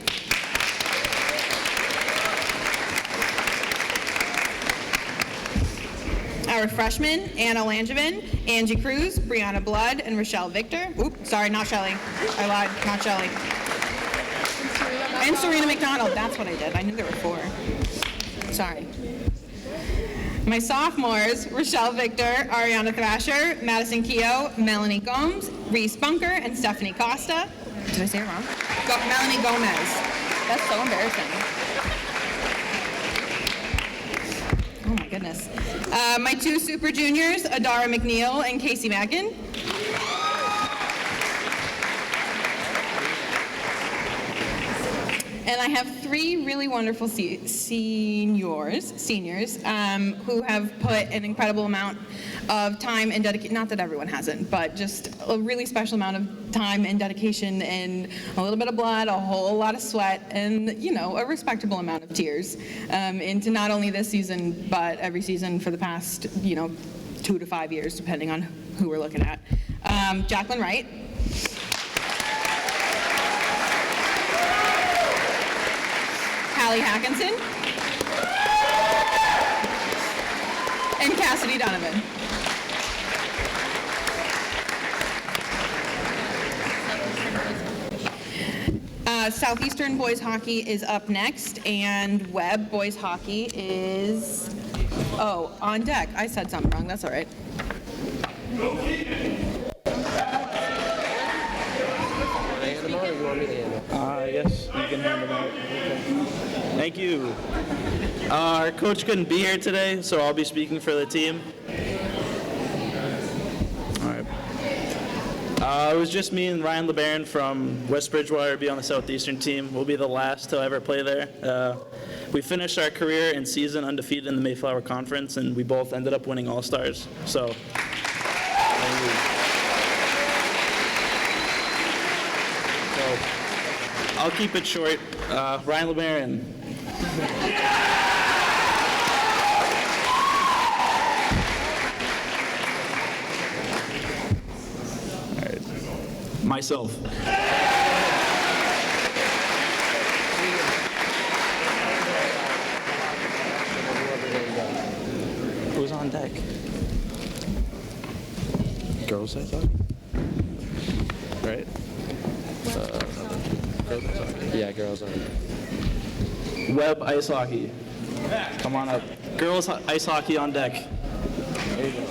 Speaker 14: Our freshmen, Anna Langevin, Angie Cruz, Brianna Blood, and Rochelle Victor. Oops, sorry, not Shelley. I lied, not Shelley. And Serena McDonald, that's what I did. I knew there were 4. Sorry. My sophomores, Rochelle Victor, Ariana Thrasher, Madison Keogh, Melanie Gomes, Reese Bunker, and Stephanie Costa. Did I say it wrong? Melanie Gomez. That's so embarrassing. Oh my goodness. My 2 super juniors, Adara McNeil and Casey Mackin. And I have 3 really wonderful seniors who have put an incredible amount of time and dedication, not that everyone hasn't, but just a really special amount of time and dedication and a little bit of blood, a whole lot of sweat, and, you know, a respectable amount of tears into not only this season, but every season for the past, 2 to 5 years, depending on who we're looking at. Jacqueline Wright. Hallie Hackinson, and Cassidy Donovan. Southeastern boys hockey is up next, and Webb boys hockey is, on deck. I said something wrong, that's all right.
Speaker 15: Yes, you can hand them out. Thank you. Our coach couldn't be here today, so I'll be speaking for the team. All right. It was just me and Ryan LeBaron from West Bridgewater be on the Southeastern team. We'll be the last to ever play there. We finished our career and season undefeated in the Mayflower Conference, and we both ended up winning All-Stars. So, I'll keep it short. Ryan LeBaron. All right. Myself. Who's on deck? Girls, I thought. Right? Yeah, girls on. Webb ice hockey. Come on up. Girls ice hockey on deck. There you go.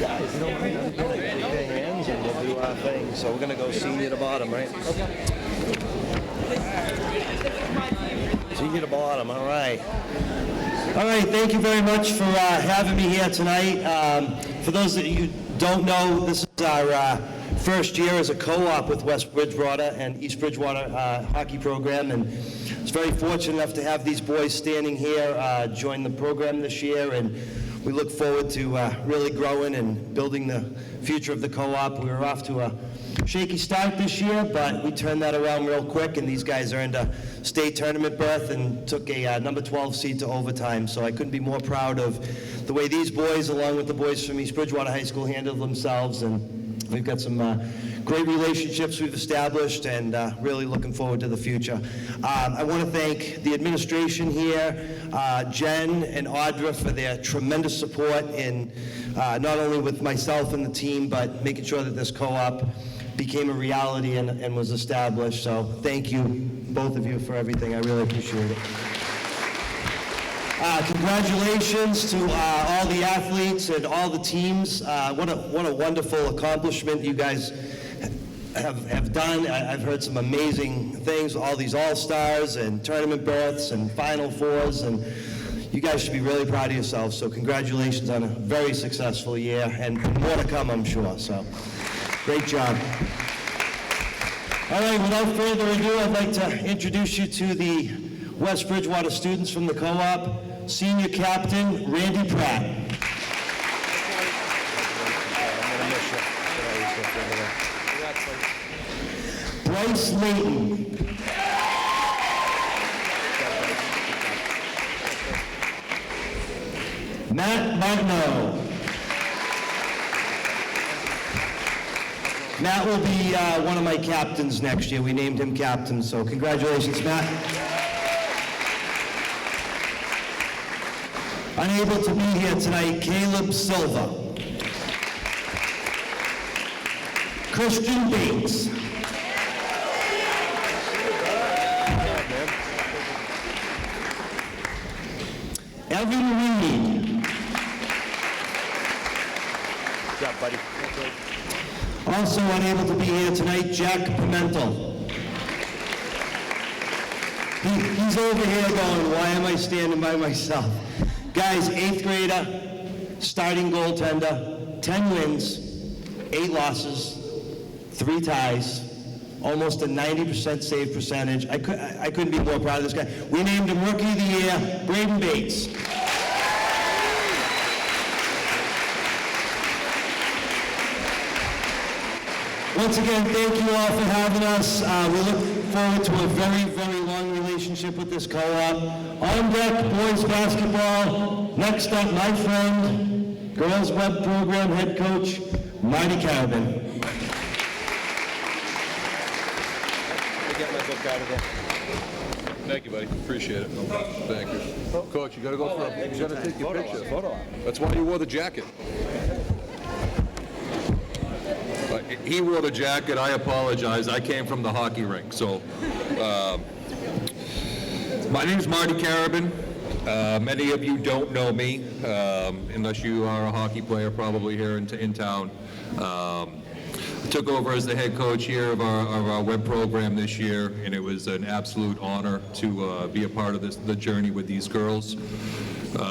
Speaker 16: Guys, you don't mind getting hands and we'll do our thing. So we're going to go senior to bottom, right? Senior to bottom, all right. All right, thank you very much for having me here tonight. For those that you don't know, this is our first year as a co-op with West Bridgewater and East Bridgewater hockey program, and it's very fortunate enough to have these boys standing here, join the program this year, and we look forward to really growing and building the future of the co-op. We were off to a shaky start this year, but we turned that around real quick, and these guys earned a state tournament berth and took a number 12 seed to overtime. So I couldn't be more proud of the way these boys, along with the boys from East Bridgewater High School, handled themselves, and we've got some great relationships we've established, and really looking forward to the future. I want to thank the administration here, Jen and Audra, for their tremendous support in not only with myself and the team, but making sure that this co-op became a reality and was established. So thank you, both of you, for everything. I really appreciate it. Congratulations to all the athletes and all the teams. What a wonderful accomplishment you guys have done. I've heard some amazing things, all these all-stars and tournament berths and Final Fours, and you guys should be really proud of yourselves. So congratulations on a very successful year, and more to come, I'm sure. So great job. All right, without further ado, I'd like to introduce you to the West Bridgewater students from the co-op. Senior Captain Randy Pratt. Bryce Layton. Matt Martineau. Matt will be one of my captains next year. We named him captain, so congratulations, Matt. Unable to be here tonight, Caleb Silva. Christian Bates. Evan Reed.
Speaker 10: Good job, buddy.
Speaker 16: Also unable to be here tonight, Jack Pimentel. He's over here going, why am I standing by myself? Guys, 8th grader, starting goaltender, 10 wins, 8 losses, 3 ties, almost a 90% save percentage. I couldn't be more proud of this guy. We named him Rookie of the Year, Braden Bates. Once again, thank you all for having us. We look forward to a very, very long relationship with this co-op. On deck, boys basketball. Next up, my friend, girls web program head coach, Marty Carabin.
Speaker 17: Get my book out of there. Thank you, buddy. Appreciate it. Thank you. Coach, you gotta go for a, you gotta take your picture. That's why you wore the jacket. He wore the jacket. I apologize. I came from the hockey rink. So, my name is Marty Carabin. Many of you don't know me, unless you are a hockey player probably here in town. I took over as the head coach here of our web program this year, and it was an absolute honor to be a part of the journey with these girls.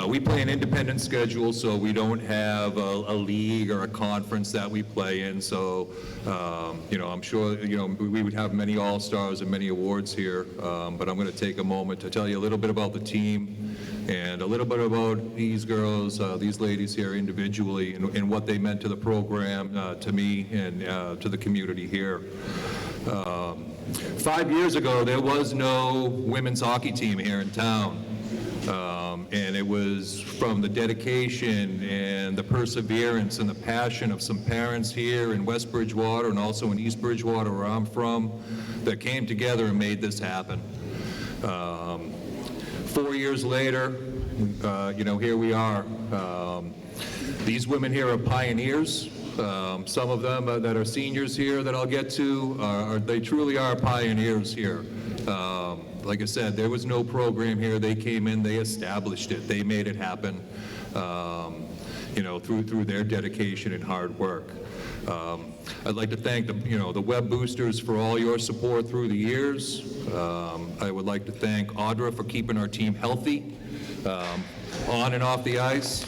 Speaker 17: We play an independent schedule, so we don't have a league or a conference that we play in. So, I'm sure, we would have many all-stars and many awards here, but I'm going to take a moment to tell you a little bit about the team and a little bit about these girls, these ladies here individually, and what they meant to the program, to me, and to the community here. 5 years ago, there was no women's hockey team here in town. And it was from the dedication and the perseverance and the passion of some parents here in West Bridgewater and also in East Bridgewater, where I'm from, that came together and made this happen. 4 years later, here we are. These women here are pioneers. Some of them that are seniors here that I'll get to, they truly are pioneers here. Like I said, there was no program here. They came in, they established it, they made it happen, through their dedication and hard work. I'd like to thank the Web Boosters for all your support through the years. I would like to thank Audra for keeping our team healthy, on and off the ice.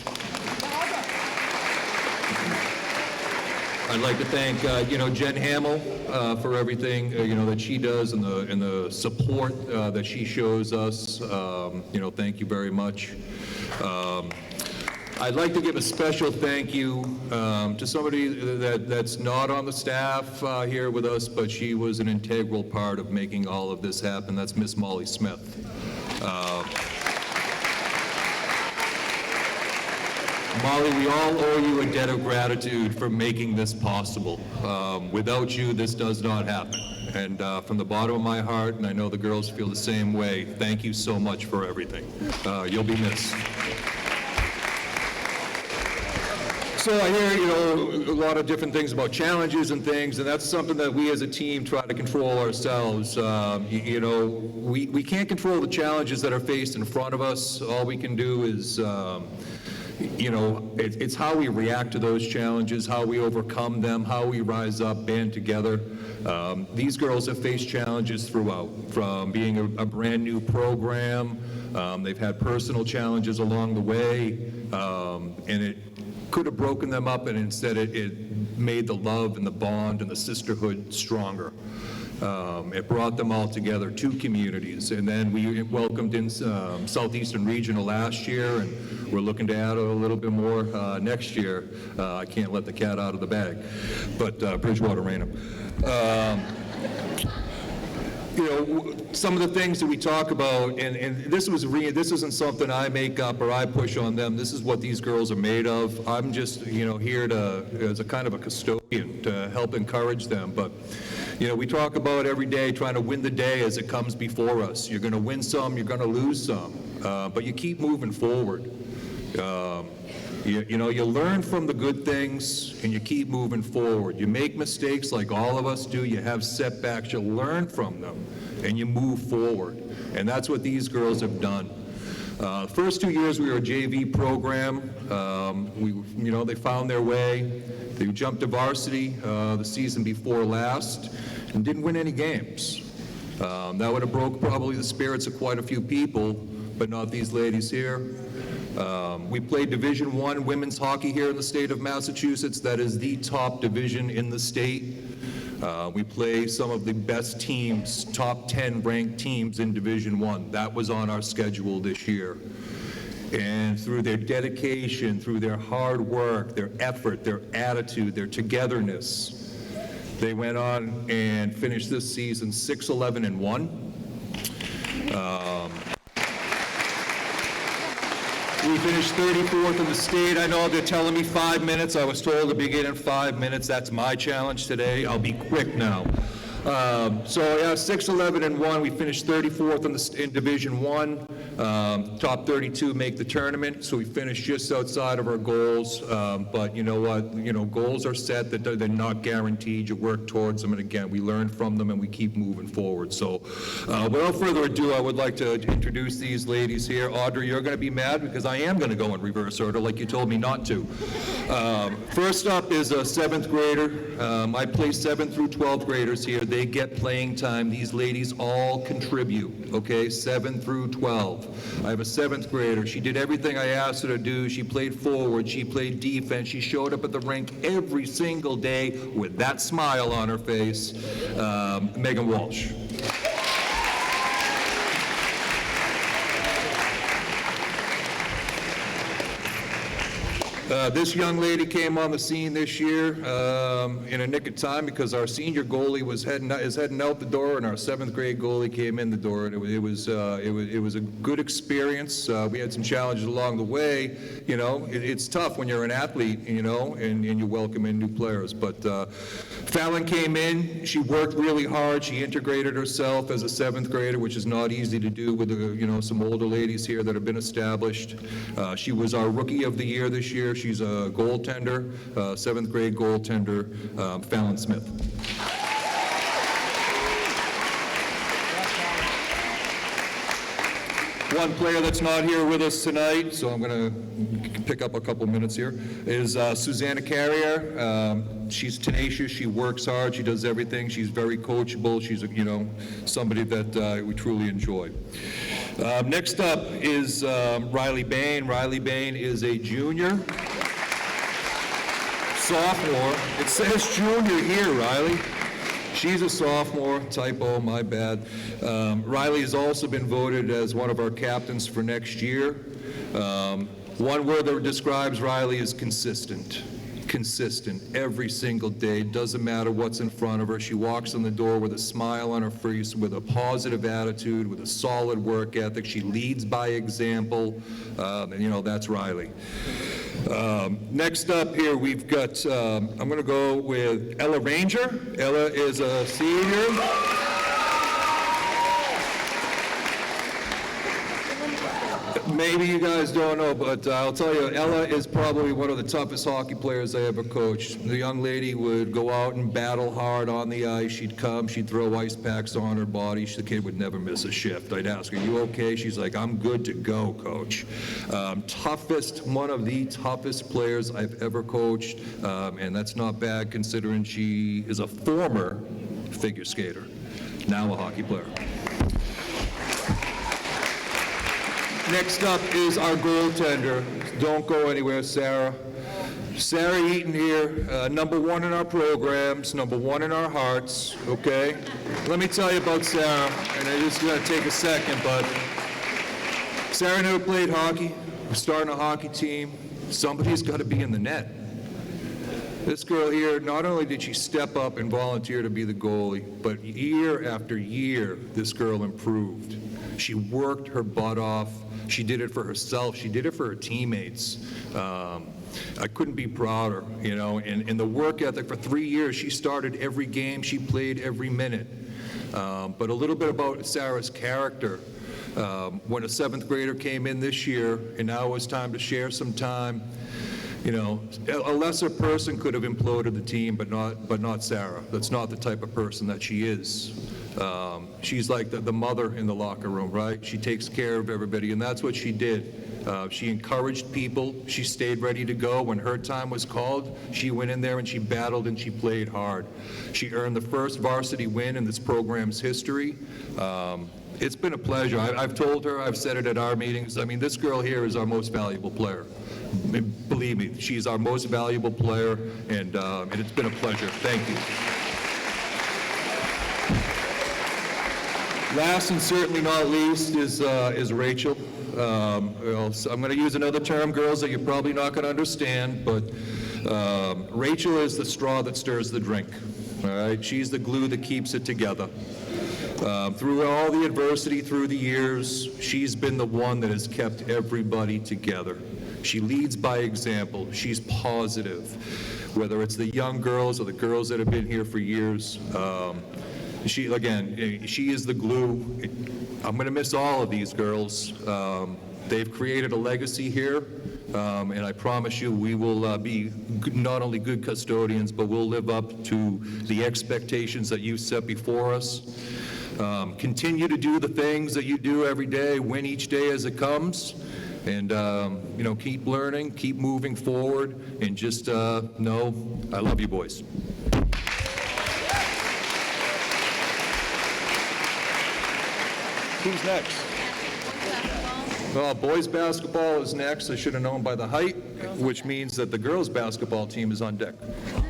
Speaker 17: I'd like to thank, Jen Hamill for everything, that she does and the support that she shows us. Thank you very much. I'd like to give a special thank you to somebody that's not on the staff here with us, but she was an integral part of making all of this happen. That's Miss Molly Smith. Molly, we all owe you a debt of gratitude for making this possible. Without you, this does not happen. And from the bottom of my heart, and I know the girls feel the same way, thank you so much for everything. You'll be missed. So I hear, a lot of different things about challenges and things, and that's something that we as a team try to control ourselves. We can't control the challenges that are faced in front of us. All we can do is it's how we react to those challenges, how we overcome them, how we rise up, band together. These girls have faced challenges throughout, from being a brand new program. They've had personal challenges along the way, and it could have broken them up, and instead it made the love and the bond and the sisterhood stronger. It brought them all together, 2 communities, and then we welcomed in Southeastern Regional last year, and we're looking to add a little bit more next year. I can't let the cat out of the bag, but Bridgewater ran them. some of the things that we talk about, and this isn't something I make up or I push on them. This is what these girls are made of. I'm just, here as a kind of a custodian to help encourage them. But, we talk about every day trying to win the day as it comes before us. You're going to win some, you're going to lose some, but you keep moving forward. You learn from the good things and you keep moving forward. You make mistakes like all of us do. You have setbacks. You learn from them and you move forward. And that's what these girls have done. First 2 years we were a JV program. They found their way. They jumped to varsity the season before last and didn't win any games. That would have broke probably the spirits of quite a few people, but not these ladies here. We played Division I women's hockey here in the state of Massachusetts. That is the top division in the state. We play some of the best teams, top 10 ranked teams in Division I. That was on our schedule this year. And through their dedication, through their hard work, their effort, their attitude, their togetherness, they went on and finished this season 6-11-1. We finished 34th in the state. I know they're telling me 5 minutes. I was told to begin in 5 minutes. That's my challenge today. I'll be quick now. 6-11-1. We finished 34th in Division I. Top 32 make the tournament, so we finished just outside of our goals. But you know what? Goals are set, that they're not guaranteed. You work towards them, and again, we learn from them, and we keep moving forward. So, without further ado, I would like to introduce these ladies here. Audrey, you're going to be mad because I am going to go in reverse order, like you told me not to. First up is a 7th grader. I play 7th through 12th graders here. They get playing time. These ladies all contribute, okay, 7 through 12. I have a 7th grader. She did everything I asked her to do. She played forward. She played defense. She showed up at the rink every single day with that smile on her face. Megan Walsh. This young lady came on the scene this year in a nick of time because our senior goalie is heading out the door, and our 7th grade goalie came in the door, and it was a good experience. We had some challenges along the way. It's tough when you're an athlete, and you welcome in new players. But Fallon came in. She worked really hard. She integrated herself as a 7th grader, which is not easy to do with some older ladies here that have been established. She was our Rookie of the Year this year. She's a goaltender, 7th grade goaltender, Fallon Smith. One player that's not here with us tonight, so I'm going to pick up a couple minutes here, is Susanna Carrier. She's tenacious. She works hard. She does everything. She's very coachable. She's, somebody that we truly enjoy. Next up is Riley Bain. Riley Bain is a junior. Sophomore. It says junior here, Riley. She's a sophomore. Typo, my bad. Riley has also been voted as one of our captains for next year. One word that describes Riley is consistent. Consistent every single day. Doesn't matter what's in front of her. She walks in the door with a smile on her face, with a positive attitude, with a solid work ethic. She leads by example, and that's Riley. Next up here, we've got, I'm going to go with Ella Ranger. Ella is a senior. Maybe you guys don't know, but I'll tell you, Ella is probably one of the toughest hockey players I ever coached. The young lady would go out and battle hard on the ice. She'd come, she'd throw ice packs on her body. The kid would never miss a shift. I'd ask her, "You okay?" She's like, "I'm good to go, coach." One of the toughest players I've ever coached, and that's not bad considering she is a former figure skater, now a hockey player. Next up is our goaltender. Don't go anywhere, Sarah. Sarah Eaton here, number 1 in our programs, number 1 in our hearts, okay? Let me tell you about Sarah, and I'm just gonna take a second, but Sarah never played hockey. We're starting a hockey team. Somebody's gotta be in the net. This girl here, not only did she step up and volunteer to be the goalie, but year after year, this girl improved. She worked her butt off. She did it for herself. She did it for her teammates. I couldn't be prouder, you know, and the work ethic. For 3 years, she started every game. She played every minute. But a little bit about Sarah's character. When a 7th grader came in this year, and now it was time to share some time, you know, a lesser person could have imploded the team, but not Sarah. That's not the type of person that she is. She's like the mother in the locker room, right? She takes care of everybody, and that's what she did. She encouraged people. She stayed ready to go. When her time was called, she went in there and she battled and she played hard. She earned the first varsity win in this program's history. It's been a pleasure. I've told her, I've said it at our meetings, I mean, this girl here is our most valuable player. Believe me, she's our most valuable player, and it's been a pleasure. Thank you. Last and certainly not least is Rachel. I'm going to use another term, girls, that you're probably not going to understand, but Rachel is the straw that stirs the drink. All right, she's the glue that keeps it together. Through all the adversity through the years, she's been the one that has kept everybody together. She leads by example. She's positive, whether it's the young girls or the girls that have been here for years. She is the glue. I'm going to miss all of these girls. They've created a legacy here, and I promise you we will be not only good custodians, but we'll live up to the expectations that you set before us. Continue to do the things that you do every day, win each day as it comes, and you know, keep learning, keep moving forward, and just know I love you, boys. Who's next? Boys basketball is next. I should have known by the height, which means that the girls basketball team is on deck.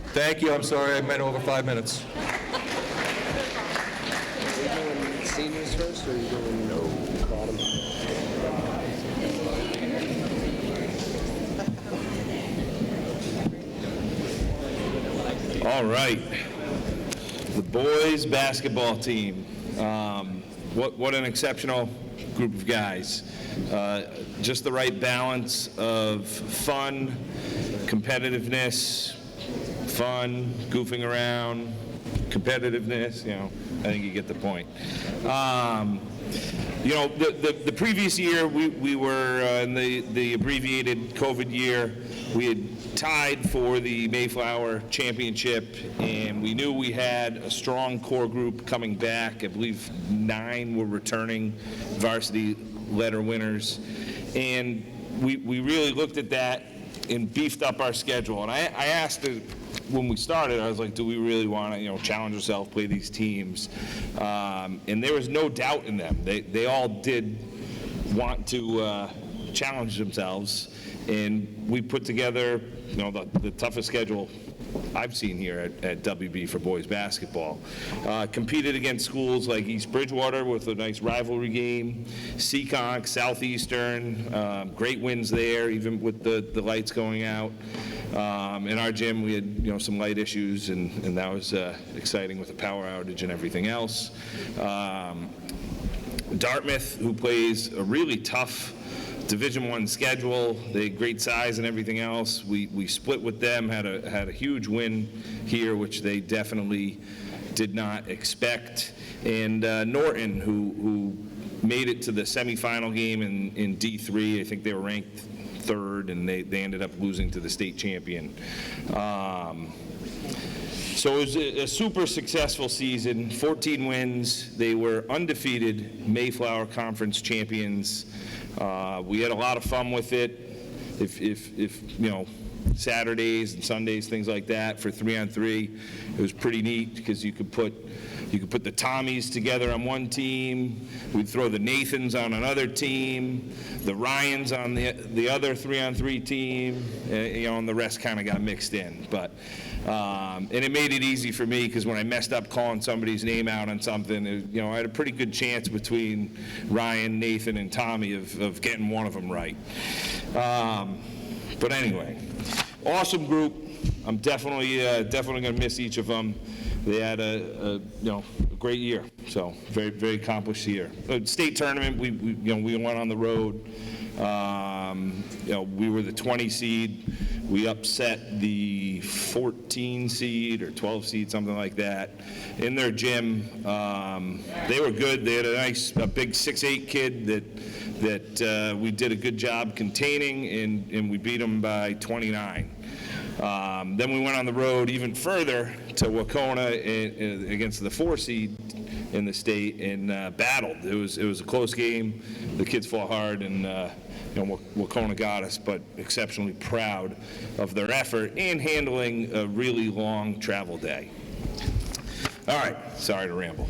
Speaker 17: Thank you. I'm sorry I meant over 5 minutes.
Speaker 10: Are you going seniors first, or are you going bottom?
Speaker 18: All right, the boys basketball team. What an exceptional group of guys. Just the right balance of fun, competitiveness, fun, goofing around, competitiveness, you know, I think you get the point. You know, the previous year, we were in the abbreviated COVID year, we had tied for the Mayflower Championship, and we knew we had a strong core group coming back. I believe 9 were returning varsity letter winners, and we really looked at that and beefed up our schedule. And I asked it when we started, I was like, do we really want to, you know, challenge ourselves, play these teams? And there was no doubt in them. They all did want to challenge themselves, and we put together, you know, the toughest schedule I've seen here at WB for boys basketball. Competed against schools like East Bridgewater with a nice rivalry game, Seekonk, Southeastern, great wins there, even with the lights going out. In our gym, we had, you know, some light issues, and that was exciting with the power outage and everything else. Dartmouth, who plays a really tough Division I schedule, they had great size and everything else. We split with them, had a huge win here, which they definitely did not expect. And Norton, who made it to the semifinal game in D3. I think they were ranked 3rd, and they ended up losing to the state champion. So it was a super successful season, 14 wins. They were undefeated Mayflower Conference champions. We had a lot of fun with it. If you know, Saturdays and Sundays, things like that for 3-on-3, it was pretty neat because you could put the Tommies together on one team. We'd throw the Nathans on another team, the Ryans on the other 3-on-3 team, you know, and the rest kind of got mixed in. But and it made it easy for me because when I messed up calling somebody's name out on something, you know, I had a pretty good chance between Ryan, Nathan, and Tommy of getting one of them right. But anyway, awesome group. I'm definitely going to miss each of them. They had a great year, so very, very accomplished year. State tournament, we went on the road. We were the 20 seed. We upset the 14 seed or 12 seed, something like that, in their gym. They were good. They had a big 6'8" kid that we did a good job containing, and we beat them by 29. Then we went on the road even further to Wauconah against the 4 seed in the state and battled. It was a close game. The kids fought hard, and Wauconah got us, but exceptionally proud of their effort and handling a really long travel day. All right, sorry to ramble.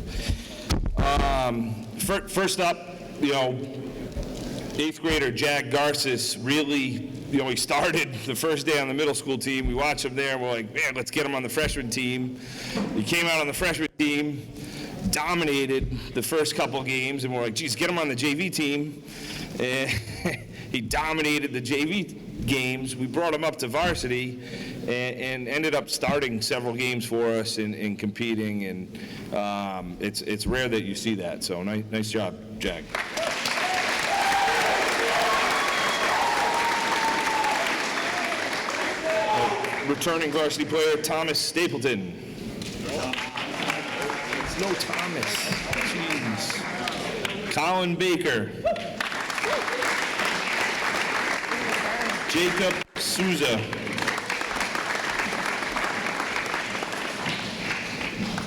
Speaker 18: First up, 8th grader Jag Garces really, he started the first day on the middle school team. We watched him there, and we're like, man, let's get him on the freshman team. He came out on the freshman team, dominated the first couple games, and we're like, geez, get him on the JV team. And he dominated the JV games. We brought him up to varsity and ended up starting several games for us and competing, and it's rare that you see that, so nice job, Jag. Returning varsity player, Thomas Stapleton. It's no Thomas. Jeez. Colin Baker. Jacob Souza.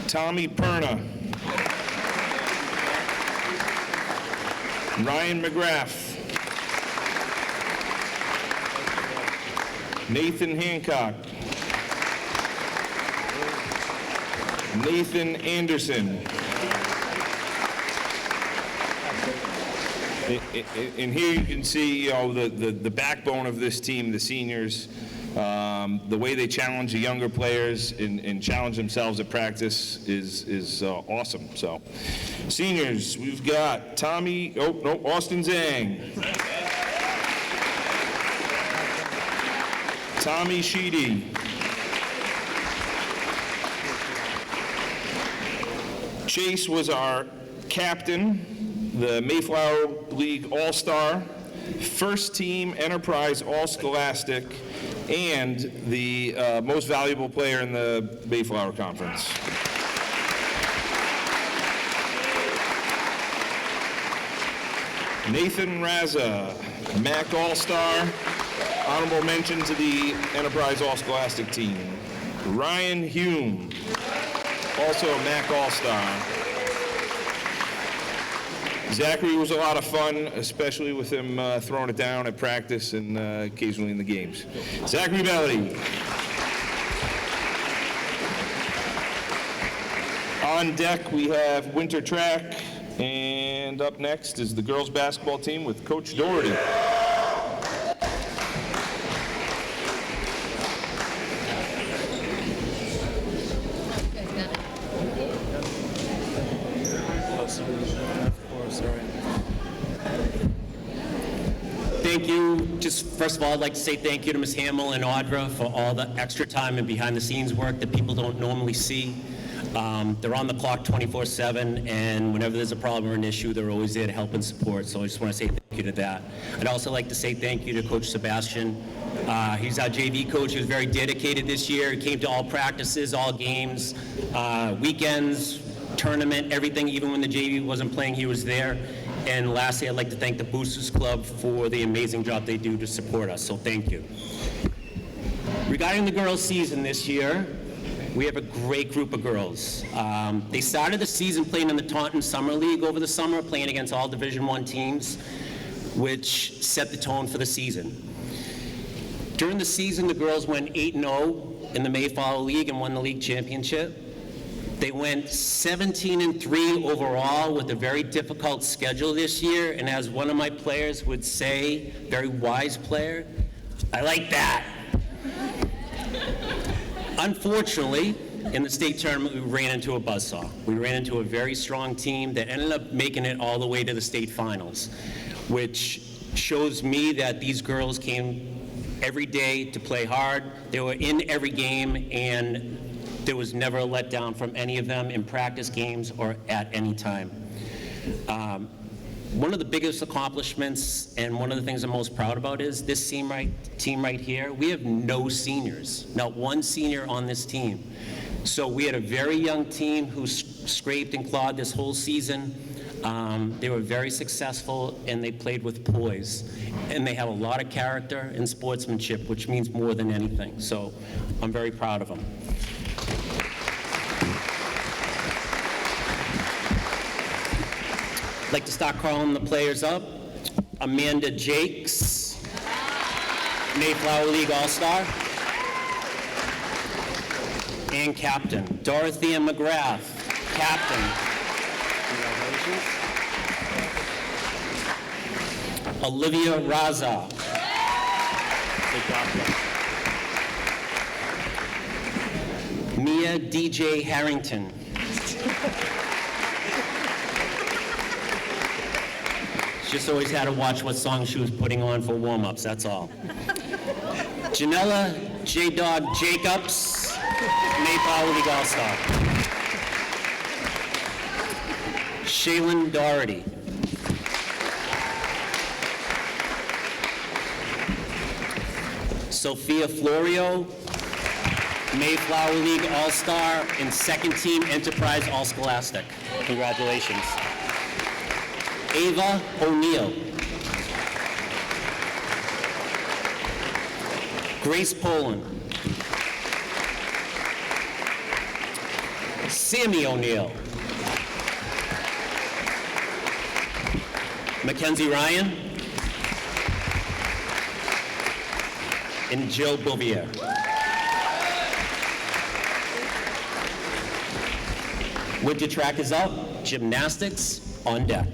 Speaker 18: Tommy Perna. Ryan McGrath. Nathan Hancock. Nathan Anderson. And here you can see, the backbone of this team, the seniors, the way they challenge the younger players and challenge themselves at practice is awesome. So, seniors, we've got Austin Zhang. Tommy Sheedy. Chase was our captain, the Mayflower League All-Star, first team Enterprise All-Scholastic, and the most valuable player in the Mayflower Conference. Nathan Raza, MAC All-Star, honorable mention to the Enterprise All-Scholastic team. Ryan Hume, also a MAC All-Star. Zachary was a lot of fun, especially with him throwing it down at practice and occasionally in the games. Zachary Bellady. On deck, we have winter track, and up next is the girls basketball team with Coach Doherty.
Speaker 19: Thank you. Just first of all, I'd like to say thank you to Ms. Hamill and Audra for all the extra time and behind the scenes work that people don't normally see. They're on the clock 24/7, and whenever there's a problem or an issue, they're always there to help and support. So I just want to say thank you to that. I'd also like to say thank you to Coach Sebastian. He's our JV coach. He was very dedicated this year. He came to all practices, all games, weekends, tournament, everything. Even when the JV wasn't playing, he was there. And lastly, I'd like to thank the Boosters Club for the amazing job they do to support us, so thank you. Regarding the girls' season this year, we have a great group of girls. They started the season playing in the Taunton Summer League over the summer, playing against all Division I teams, which set the tone for the season. During the season, the girls went 8-0 in the Mayflower League and won the league championship. They went 17-3 overall with a very difficult schedule this year, and as one of my players would say, very wise player, I like that. Unfortunately, in the state tournament, we ran into a buzzsaw. We ran into a very strong team that ended up making it all the way to the state finals, which shows me that these girls came every day to play hard. They were in every game, and there was never a letdown from any of them in practice games or at any time. One of the biggest accomplishments and one of the things I'm most proud about is this team right here. We have no seniors, not one senior on this team. So we had a very young team who scraped and clawed this whole season. They were very successful, and they played with poise. And they have a lot of character and sportsmanship, which means more than anything. So I'm very proud of them. I'd like to start calling the players up. Amanda Jakes, Mayflower League All-Star. And captain, Dorothea McGrath, captain. Congratulations. Olivia Raza. Mia DJ Harrington. Just always had to watch what song she was putting on for warm-ups, that's all. Janella J-Dog Jacobs, Mayflower League All-Star. Shaylin Doherty. Sophia Florio, Mayflower League All-Star and second team Enterprise All-Scholastic. Congratulations. Ava O'Neill. Grace Poland. Sammy O'Neill. Mackenzie Ryan. And Jill Bouvier. Winter track is up. Gymnastics on deck.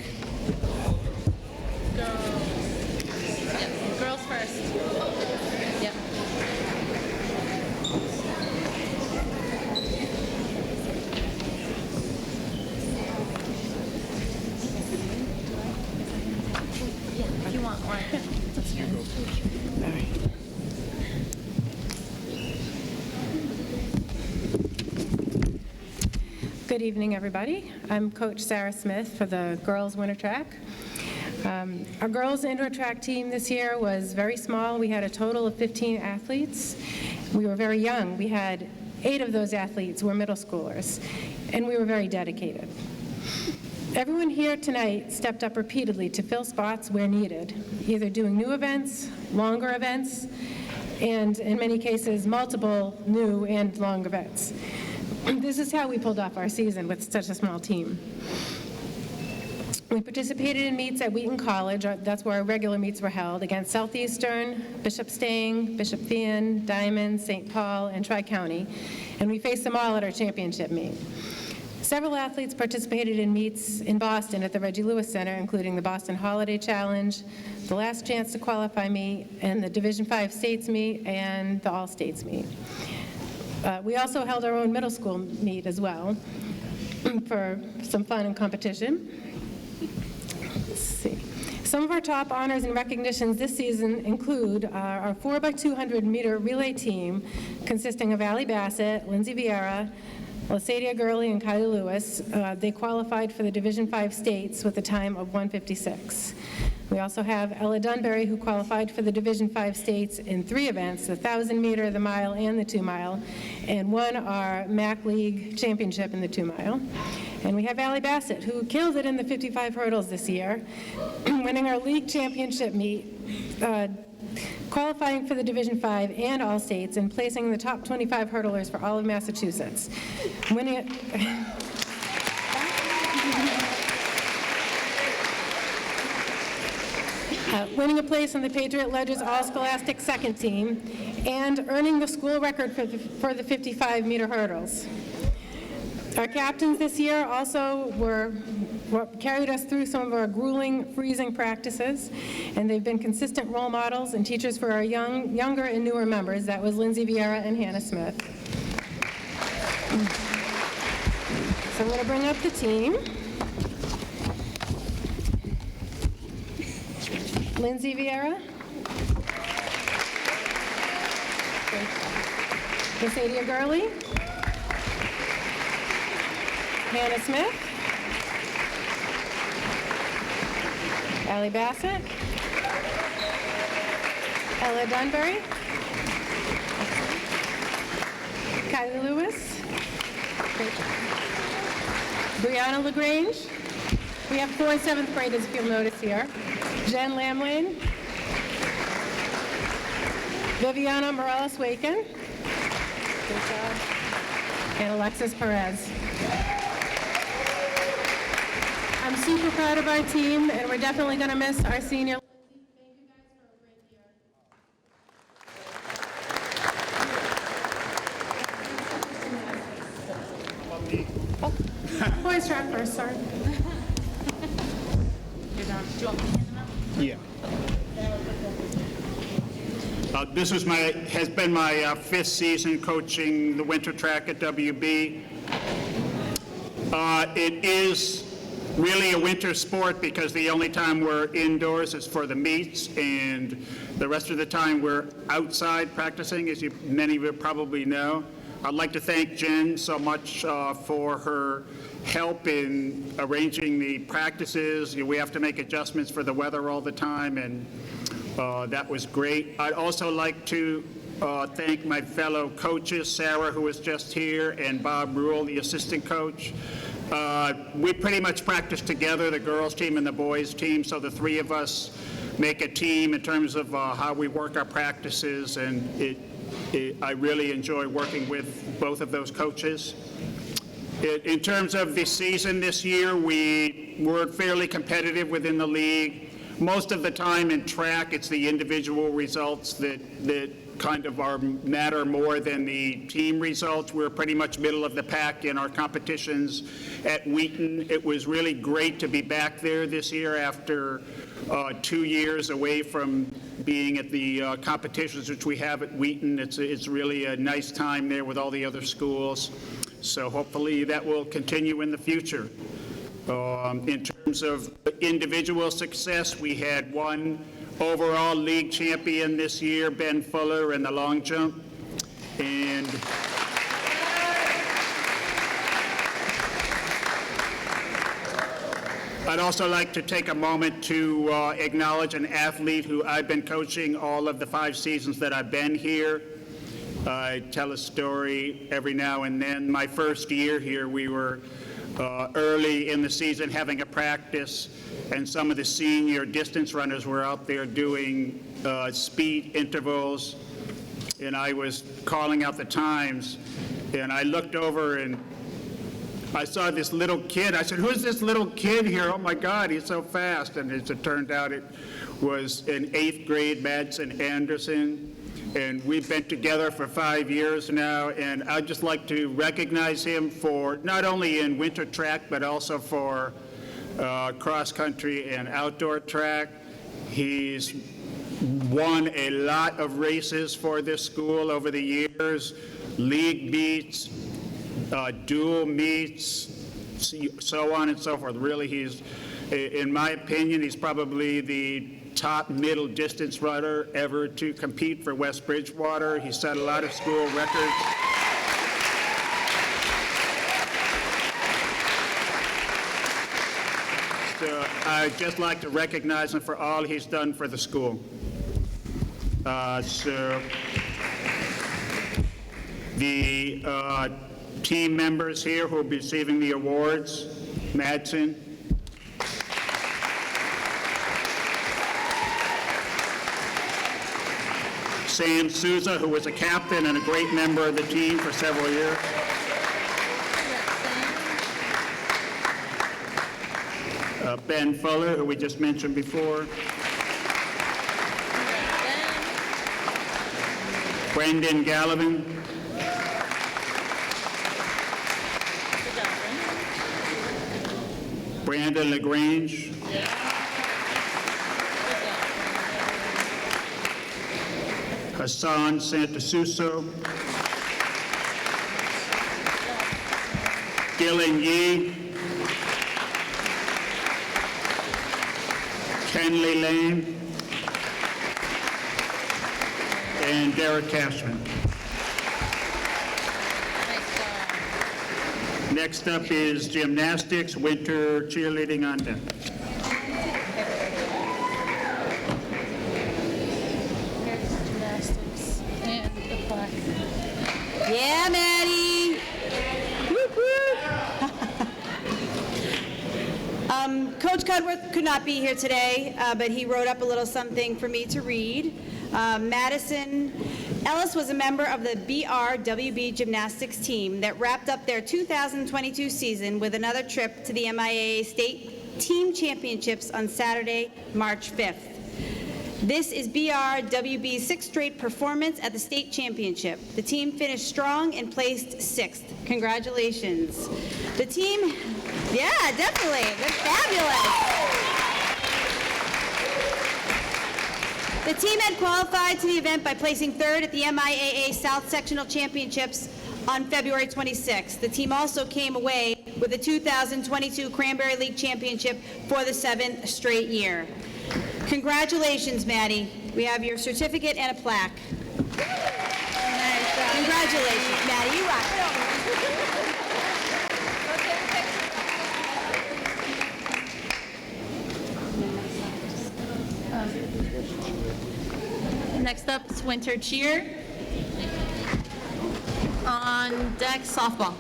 Speaker 13: Girls first. Yep. If you want one. You go first. All right.
Speaker 20: Good evening, everybody. I'm Coach Sarah Smith for the girls winter track. Our girls indoor track team this year was very small. We had a total of 15 athletes. We were very young. We had 8 of those athletes were middle schoolers, and we were very dedicated. Everyone here tonight stepped up repeatedly to fill spots where needed, either doing new events, longer events, and in many cases, multiple new and long events. This is how we pulled off our season with such a small team. We participated in meets at Wheaton College, that's where our regular meets were held, against Southeastern, Bishop Stang, Bishop Thean, Diamond, St. Paul, and Tri-County, and we faced them all at our championship meet. Several athletes participated in meets in Boston at the Reggie Lewis Center, including the Boston Holiday Challenge, the Last Chance to Qualify meet, and the Division 5 States meet, and the All States meet. We also held our own middle school meet as well for some fun and competition. Let's see. Some of our top honors and recognitions this season include our 4x200 meter relay team consisting of Allie Bassett, Lindsay Vieira, Lasadia Gurley, and Kylie Lewis. They qualified for the Division 5 States with a time of 1:56. We also have Ella Dunbury, who qualified for the Division 5 States in 3 events, the 1,000 meter, the mile, and the 2 mile, and won our MAC League championship in the 2 mile. And we have Allie Bassett, who killed it in the 55 hurdles this year, winning our league championship meet, qualifying for the Division 5 and all states, and placing in the top 25 hurdlers for all of Massachusetts. Winning a place on the Patriot Ledger's All-Scholastic second team, and earning the school record for the 55-meter hurdles. Our captains this year also carried us through some of our grueling, freezing practices, and they've been consistent role models and teachers for our younger and newer members. That was Lindsay Vieira and Hannah Smith. So I'm going to bring up the team. Lindsay Vieira. Miss Adia Gurley, Hannah Smith, Allie Bassett, Ella Dunbury, Kylie Lewis, Brianna LaGrange. We have 4 7th graders, if you'll notice here. Jen Lamlane, Viviana Morales-Waken, and Alexis Perez. I'm super proud of our team, and we're definitely going to miss our senior. Boys track first, sorry.
Speaker 21: Yeah. This has been my 5th season coaching the winter track at WB. It is really a winter sport because the only time we're indoors is for the meets, and the rest of the time we're outside practicing, as many of you probably know. I'd like to thank Jen so much for her help in arranging the practices. We have to make adjustments for the weather all the time, and that was great. I'd also like to thank my fellow coaches, Sarah, who was just here, and Bob Rule, the assistant coach. We pretty much practice together, the girls team and the boys team, so the 3 of us make a team in terms of how we work our practices, and I really enjoy working with both of those coaches. In terms of the season this year, we were fairly competitive within the league. Most of the time in track, it's the individual results that kind of matter more than the team results. We're pretty much middle of the pack in our competitions at Wheaton. It was really great to be back there this year after 2 years away from being at the competitions which we have at Wheaton. It's really a nice time there with all the other schools. So hopefully that will continue in the future. In terms of individual success, we had 1 overall league champion this year, Ben Fuller, in the long jump. And I'd also like to take a moment to acknowledge an athlete who I've been coaching all of the 5 seasons that I've been here. I tell a story every now and then. My first year here, we were early in the season having a practice, and some of the senior distance runners were out there doing speed intervals, and I was calling out the times, and I looked over and I saw this little kid. I said, "Who's this little kid here? Oh my God, he's so fast." And as it turned out, it was an 8th grade Madsen Anderson. And we've been together for 5 years now, and I'd just like to recognize him for not only in winter track, but also for cross country and outdoor track. He's won a lot of races for this school over the years, league meets, dual meets, so on and so forth. Really, he's, in my opinion, he's probably the top middle distance runner ever to compete for West Bridgewater. He set a lot of school records. So I'd just like to recognize him for all he's done for the school. So the team members here who will be receiving the awards: Madsen, Sam Souza, who was a captain and a great member of the team for several years. Ben Fuller, who we just mentioned before. Brendan Gallivan. Brandon LaGrange. Hassan Santasuso. Dylan Yee. Kenley Lane. And Derek Cashman. Next up is gymnastics, winter cheerleading on deck.
Speaker 13: Gymnastics and the plaque.
Speaker 4: Yeah, Maddie. Whoop, whoop. Coach Cudworth could not be here today, but he wrote up a little something for me to read. Madison Ellis was a member of the BRWB gymnastics team that wrapped up their 2022 season with another trip to the MIAA State Team Championships on Saturday, March 5th. This is BRWB's sixth straight performance at the state championship. The team finished strong and placed sixth. Congratulations. The team, yeah, definitely, they're fabulous. The team had qualified to the event by placing third at the MIAA South Sectional Championships on February 26th. The team also came away with the 2022 Cranberry League Championship for the 7th straight year. Congratulations, Maddie. We have your certificate and a plaque. Congratulations, Maddie. You rock.
Speaker 13: Next up is winter cheer. On deck, softball.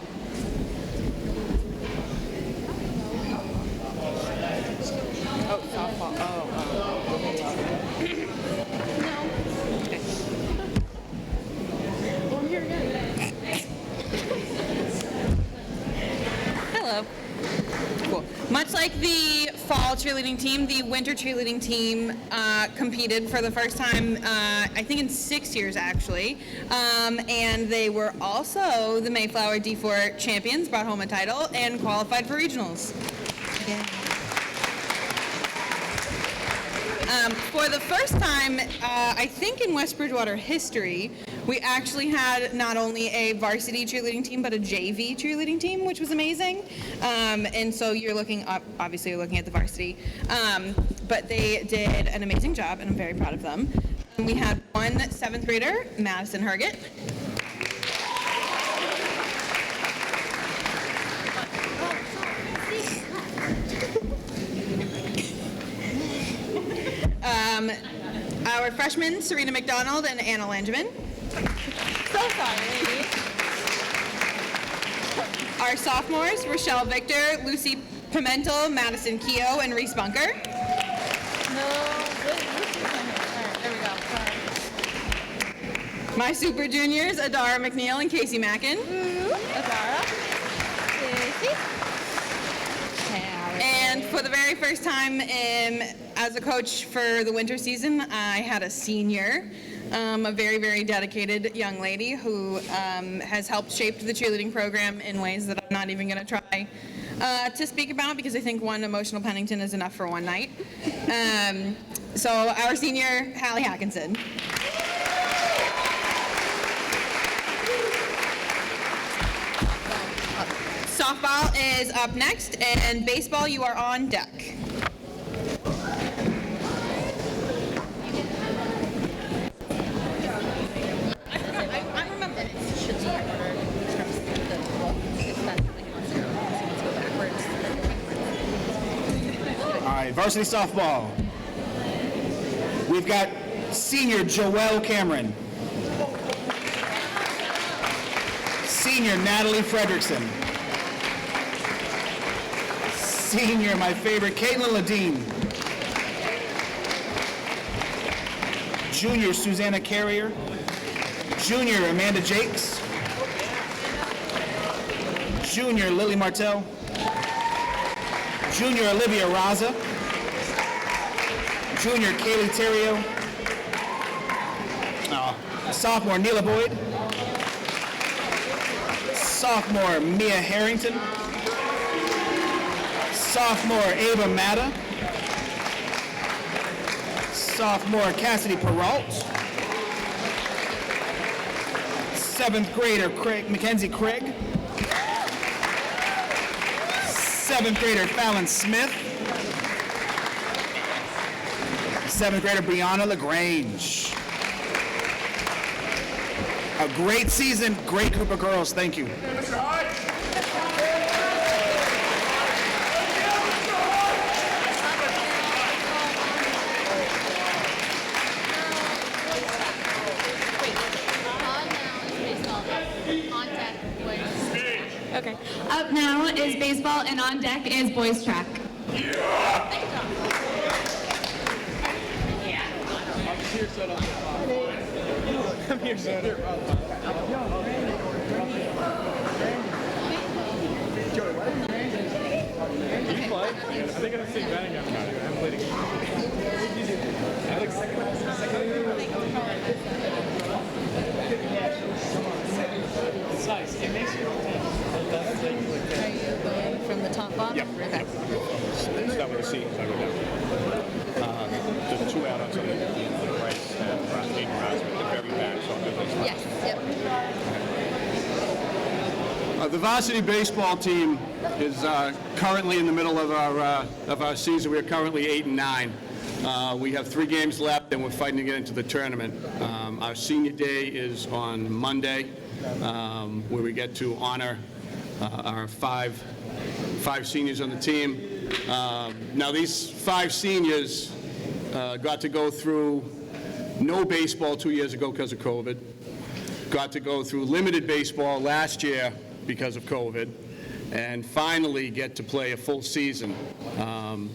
Speaker 12: Oh, softball.
Speaker 14: Hello. Cool. Much like the fall cheerleading team, the winter cheerleading team competed for the first time, I think in 6 years actually, and they were also the Mayflower D4 champions, brought home a title, and qualified for regionals. Yeah. For the first time, I think in West Bridgewater history, we actually had not only a varsity cheerleading team, but a JV cheerleading team, which was amazing. And so you're looking up, obviously you're looking at the varsity. But they did an amazing job, and I'm very proud of them. And we had one 7th grader, Madison Herget. Our freshmen, Serena McDonald and Anna Langevin.
Speaker 13: So sorry, ladies.
Speaker 14: Our sophomores, Rochelle Victor, Lucy Pimentel, Madison Keogh, and Reese Bunker.
Speaker 13: No, good. Alright, there we go. Sorry.
Speaker 14: My super juniors, Adara McNeil and Casey Mackin.
Speaker 13: Adara. Casey.
Speaker 14: And for the very first time as a coach for the winter season, I had a senior, a very, very dedicated young lady who has helped shape the cheerleading program in ways that I'm not even going to try to speak about, because I think one emotional Pennington is enough for one night. So our senior, Hallie Hackinson. Softball is up next, and baseball, you are on deck.
Speaker 13: I remember it should be ordered in terms of the
Speaker 2: All right, varsity softball. We've got senior Joelle Cameron. Senior Natalie Fredrickson. Senior, my favorite, Caitlin Ladine. Junior, Susanna Carrier. Junior, Amanda Jakes. Junior, Lily Martell. Junior, Olivia Raza. Junior, Kaylee Terrio. Sophomore, Neela Boyd. Sophomore, Mia Harrington. Sophomore, Ava Matta. Sophomore, Cassidy Peralt. 7th grader, Mackenzie Craig. 7th grader, Fallon Smith. 7th grader, Brianna LaGrange. A great season, great group of girls. Thank you.
Speaker 3: Okay. Up now is baseball, and on deck is boys track.
Speaker 2: Come here, son. Joey, why didn't you play? I think I'm saying batting out. I haven't played a game. Alex, second. It's nice. It makes you look tough.
Speaker 13: Are you going from the top bottom?
Speaker 2: Yep.
Speaker 13: Okay.
Speaker 2: Start with the seats. I go down. There's two out on the right and Jaden Ross with the very back. So I'll do this.
Speaker 13: Yes. Yep.
Speaker 22: The varsity baseball team is currently in the middle of our season. We are currently 8-9. We have 3 games left, and we're fighting to get into the tournament. Our senior day is on Monday, where we get to honor our five seniors on the team. Now, these 5 seniors got to go through no baseball 2 years ago because of COVID. Got to go through limited baseball last year because of COVID, and finally get to play a full season.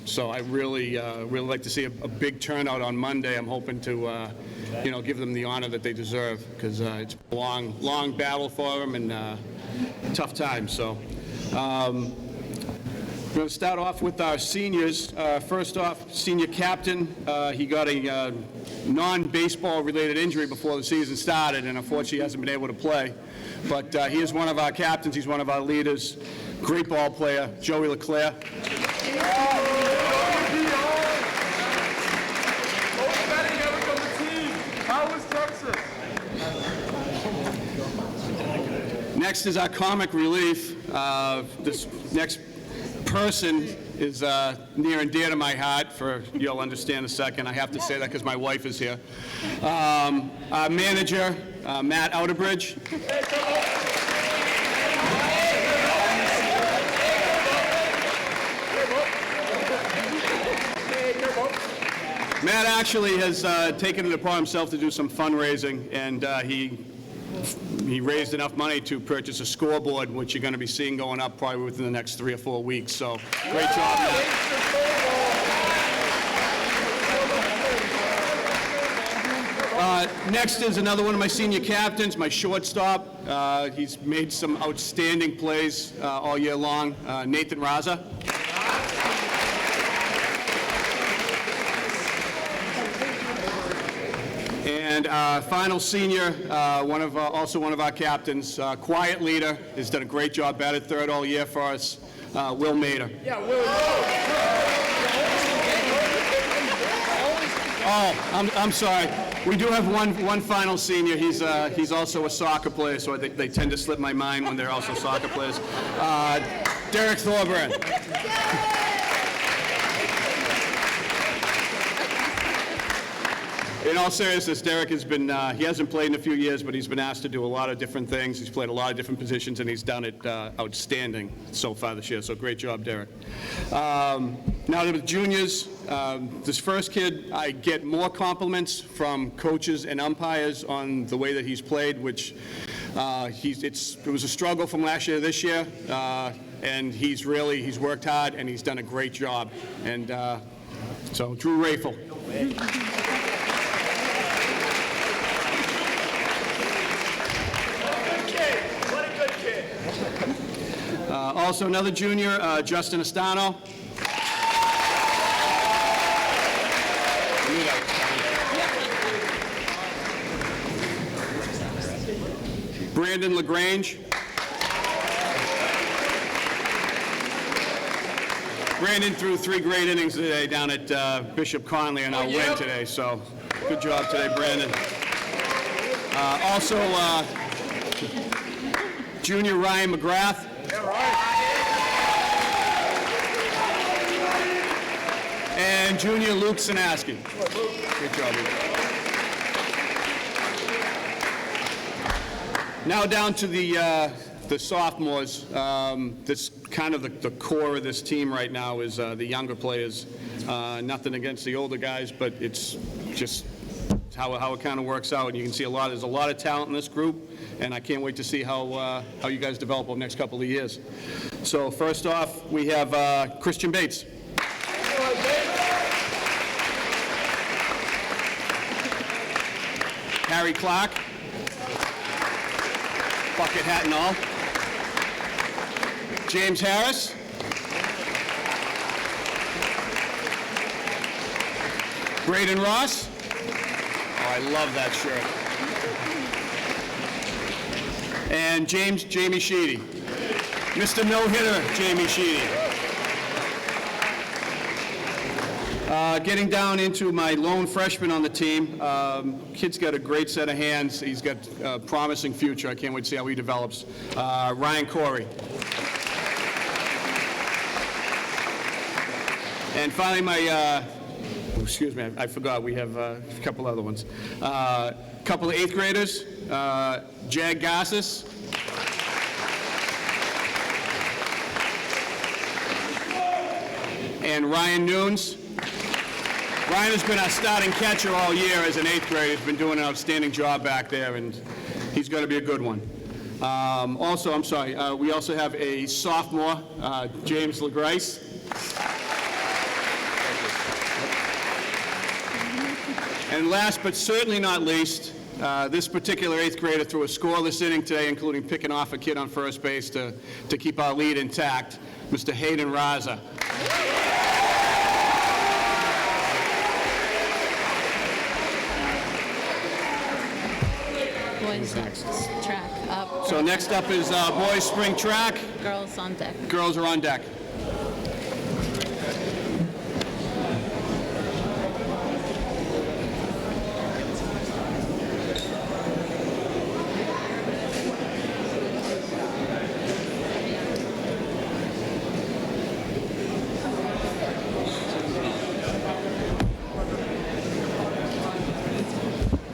Speaker 22: So I really like to see a big turnout on Monday. I'm hoping to, give them the honor that they deserve, because it's a long battle for them and tough times. So we're going to start off with our seniors. First off, senior captain. He got a non-baseball related injury before the season started, and unfortunately hasn't been able to play. But he is one of our captains. He's one of our leaders. Great ball player, Joey LeClaire. Next is our comic relief. This next person is near and dear to my heart. You'll understand in a second. I have to say that because my wife is here. Our manager, Matt Outerbridge. Matt actually has taken it upon himself to do some fundraising, and he raised enough money to purchase a scoreboard, which you're going to be seeing going up probably within the next 3 or 4 weeks. So, great job, Matt. Next is another one of my senior captains, my shortstop. He's made some outstanding plays all year long, Nathan Raza. And final senior, also one of our captains, quiet leader, has done a great job, batted third all year for us, Will Mader.
Speaker 2: Yeah, Will.
Speaker 22: Oh, I'm sorry. We do have one final senior. He's also a soccer player, so they tend to slip my mind when they're also soccer players. Derek Thorburn. In all seriousness, Derek has been, he hasn't played in a few years, but he's been asked to do a lot of different things. He's played a lot of different positions, and he's done it outstanding so far this year. So great job, Derek. Now to the juniors. This first kid, I get more compliments from coaches and umpires on the way that he's played, which it was a struggle from last year to this year, and he's worked hard, and he's done a great job. And so, Drew Rafel. Also another junior, Justin Astano. Brandon LaGrange. Brandon threw 3 great innings today down at Bishop Conley in our win today, so good job today, Brandon. Also, junior Ryan McGrath. And junior Luke Sinaski. Good job, Luke. Now down to the sophomores. This kind of the core of this team right now is the younger players. Nothing against the older guys, but it's just how it kind of works out. And you can see there's a lot of talent in this group, and I can't wait to see how you guys develop over the next couple of years. So first off, we have Christian Bates. Harry Clark, bucket hat and all. James Harris. Braden Ross. Oh, I love that shirt. And Jamie Sheedy. Mr. No-hitter, Jamie Sheedy. Getting down into my lone freshman on the team, kid's got a great set of hands. He's got a promising future. I can't wait to see how he develops. Ryan Corey. And finally, excuse me, I forgot. We have a couple other ones. A couple of 8th graders, Jag Garces. And Ryan Nunes. Ryan has been our starting catcher all year as an 8th grader. He's been doing an outstanding job back there, and he's going to be a good one. Also, I'm sorry, we also have a sophomore, James LaGrace. And last but certainly not least, this particular 8th grader threw a scoreless inning today, including picking off a kid on first base to keep our lead intact, Mr. Hayden Raza.
Speaker 13: Boys track up.
Speaker 22: So next up is boys spring track.
Speaker 13: Girls on deck.
Speaker 22: Girls are on deck.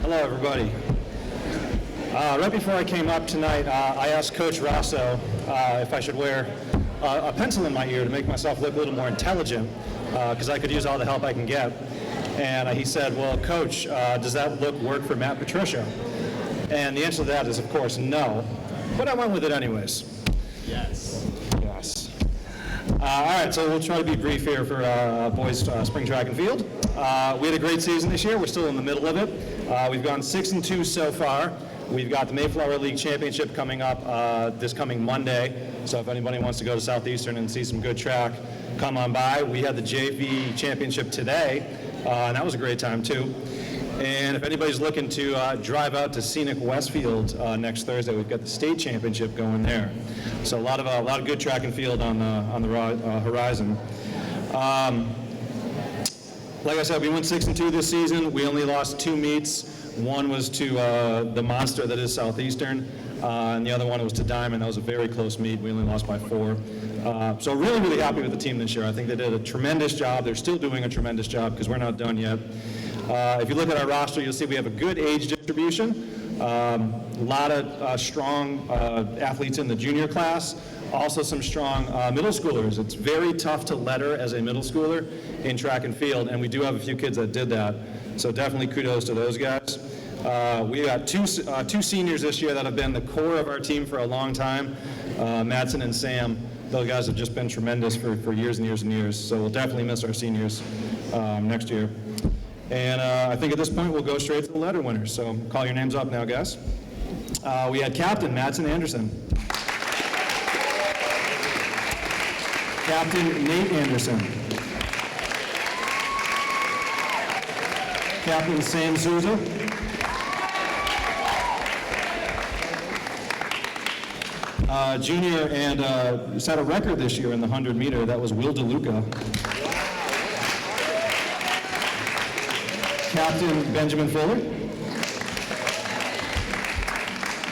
Speaker 5: Hello, everybody. Right before I came up tonight, I asked Coach Rosso if I should wear a pencil in my ear to make myself look a little more intelligent, because I could use all the help I can get. And he said, well, Coach, does that look work for Matt Patricia? And the answer to that is, of course, no. But I went with it anyways. Yes. Yes. All right, so we'll try to be brief here for boys spring track and field. We had a great season this year. We're still in the middle of it. We've gone 6-2 so far. We've got the Mayflower League Championship coming up this coming Monday. So if anybody wants to go to Southeastern and see some good track, come on by. We had the JV Championship today, and that was a great time too. And if anybody's looking to drive out to scenic Westfield next Thursday, we've got the state championship going there. So a lot of good track and field on the horizon. Like I said, we went 6-2 this season. We only lost 2 meets. One was to the monster that is Southeastern, and the other one was to Diamond. That was a very close meet. We only lost by 4. So really, really happy with the team this year. I think they did a tremendous job. They're still doing a tremendous job because we're not done yet. If you look at our roster, you'll see we have a good age distribution. A lot of strong athletes in the junior class. Also some strong middle schoolers. It's very tough to letter as a middle schooler in track and field, and we do have a few kids that did that. So definitely kudos to those guys. We got two seniors this year that have been the core of our team for a long time, Madsen and Sam. Those guys have just been tremendous for years and years and years. So we'll definitely miss our seniors next year. And I think at this point we'll go straight to the letter winners. So call your names up now, guys. We had Captain Madsen Anderson. Captain Nate Anderson. Captain Sam Souza. Junior and set a record this year in the 100 meter. That was Will DeLuca. Captain Benjamin Fuller.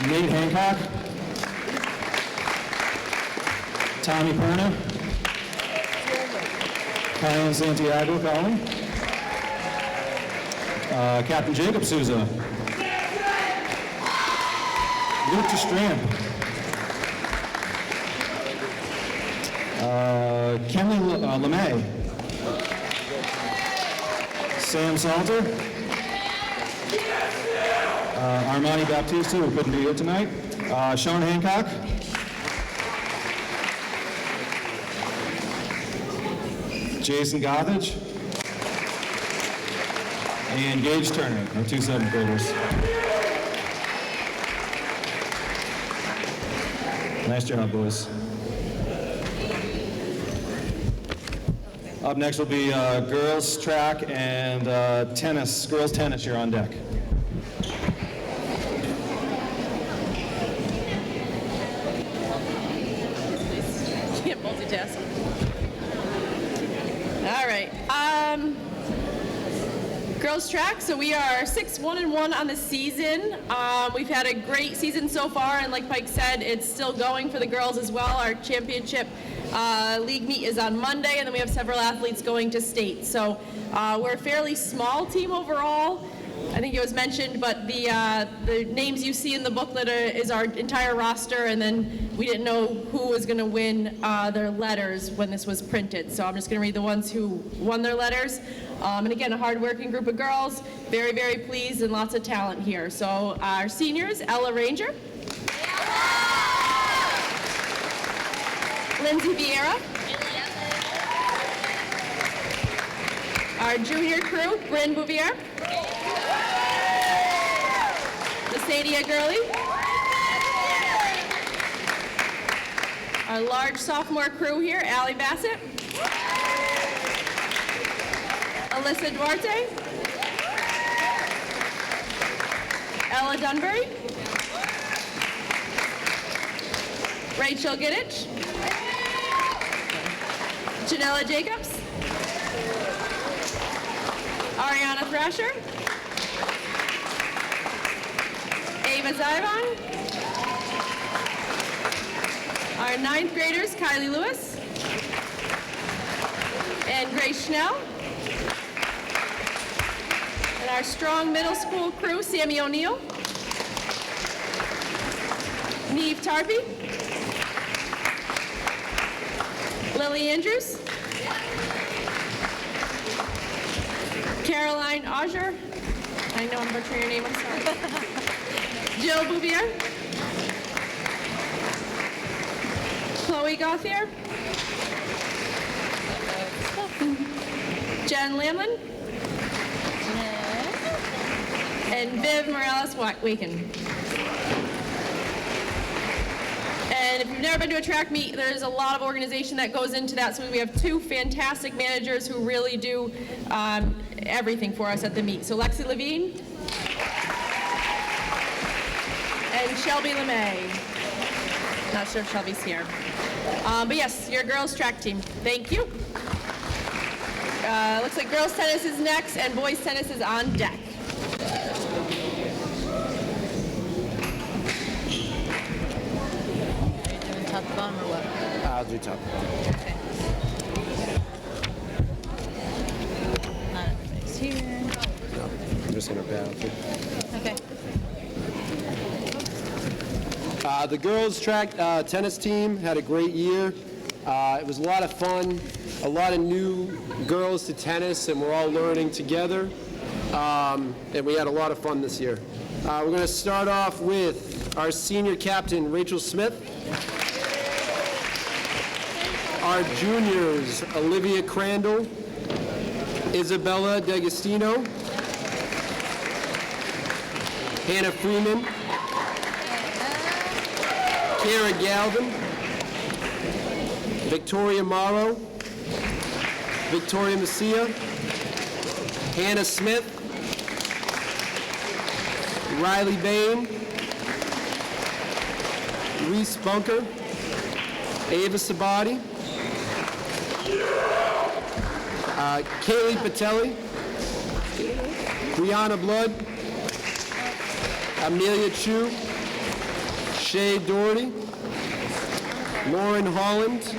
Speaker 5: Nate Hancock. Tommy Perna. Kyan Santiago calling. Captain Jacob Souza. Luke Stramp. Kenley LeMay. Sam Salter. Armani Baptista, who couldn't be here tonight, Sean Hancock, Jason Gothage, and Gage Turner, our 2 7th graders. Nice job, boys. Up next will be girls track and tennis, girls tennis here on deck.
Speaker 6: Can't multitask. All right. Girls track, so we are 6-1-1 on the season. We've had a great season so far, and like Pike said, it's still going for the girls as well. Our championship league meet is on Monday, and then we have several athletes going to state. So we're a fairly small team overall. I think it was mentioned, but the names you see in the booklet is our entire roster, and then we didn't know who was going to win their letters when this was printed. So I'm just going to read the ones who won their letters. And again, a hard-working group of girls, very, very pleased, and lots of talent here. So our seniors, Ella Ranger, Lindsay Vieira, our junior crew, Bryn Bouvier, Lasadia Gurley, our large sophomore crew here, Allie Bassett, Alyssa Duarte, Ella Dunbury, Rachel Giddich, Janella Jacobs, Ariana Thrasher, Ava Zivon, our 9th graders, Kylie Lewis, and Grace Schnell, and our strong middle school crew, Sammy O'Neill, Neve Tarpey, Lily Andrews, Caroline Auger, I know I'm butchering your name, I'm sorry, Jill Bouvier, Chloe Gauthier, Jen Lamlin, and Viv Morales-Waken. And if you've never been to a track meet, there's a lot of organization that goes into that. So we have 2 fantastic managers who really do everything for us at the meet. So Lexi Levine and Shelby LeMay. Not sure if Shelby's here. But yes, your girls track team. Thank you. Looks like girls tennis is next and boys tennis is on deck.
Speaker 13: Top to bottom or what?
Speaker 10: I'll do top.
Speaker 13: Okay. Not everybody's here.
Speaker 10: No, I'm just gonna balance it.
Speaker 13: Okay.
Speaker 10: The girls track tennis team had a great year. It was a lot of fun, a lot of new girls to tennis, and we're all learning together. And we had a lot of fun this year. We're going to start off with our senior captain, Rachel Smith. Our juniors, Olivia Crandall, Isabella D'Agostino, Hannah Freeman, Kara Galvin, Victoria Morrow, Victoria Messia, Hannah Smith, Riley Bain, Reese Bunker, Ava Sabati, Kaylee Patelli, Brianna Blood, Amelia Chu, Shay Doherty, Lauren Holland,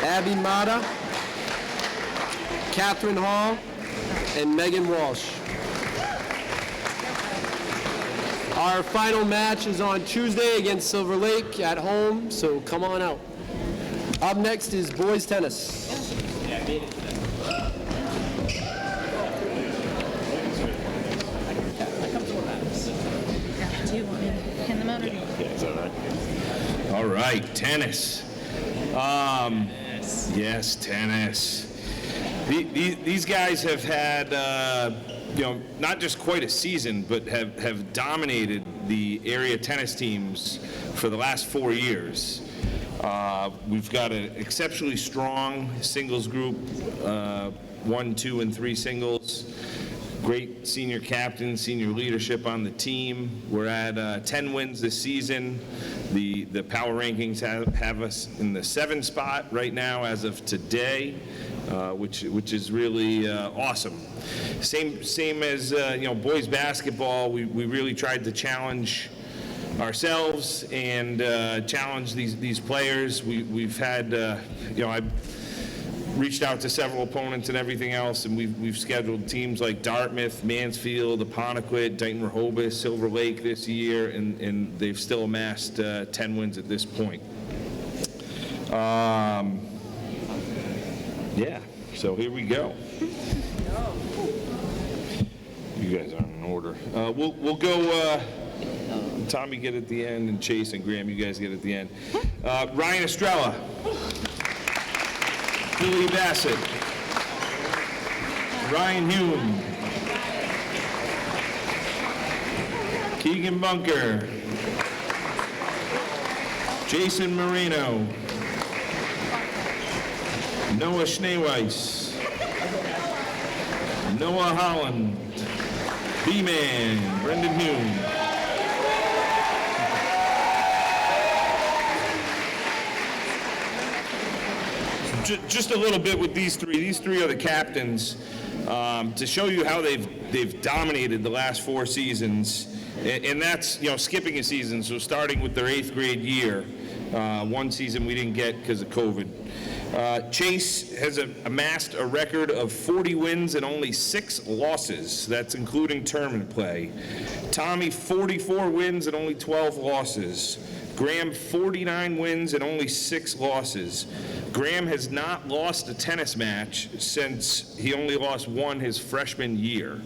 Speaker 10: Abby Mata, Catherine Hall, and Megan Walsh. Our final match is on Tuesday against Silver Lake at home, so come on out. Up next is boys tennis.
Speaker 18: it's all right. All right, tennis. Yes, tennis. These guys have had, not just quite a season, but have dominated the area tennis teams for the last 4 years. We've got an exceptionally strong singles group, 1, 2, and 3 singles. Great senior captain, senior leadership on the team. We're at 10 wins this season. The power rankings have us in the 7th spot right now as of today, which is really awesome. Same as boys basketball. We really tried to challenge ourselves and challenge these players. We've had I've reached out to several opponents and everything else, and we've scheduled teams like Dartmouth, Mansfield, Apponequet, Dayton Rehoboth, Silver Lake this year, and they've still amassed 10 wins at this point. So here we go. You guys aren't in order. We'll go. Tommy get at the end, and Chase and Graham, you guys get at the end. Ryan Estrella. Billy Bassett, Ryan Hume, Keegan Bunker, Jason Marino, Noah Schneeweiss, Noah Holland, B-Man, Brendan Hume. Just a little bit with these three. These three are the captains to show you how they've dominated the last 4 seasons, and that's skipping a season. So starting with their 8th grade year, 1 season we didn't get because of COVID. Chase has amassed a record of 40 wins and only 6 losses. That's including tournament play. Tommy 44 wins and only 12 losses. Graham 49 wins and only 6 losses. Graham has not lost a tennis match since he only lost 1 his freshman year.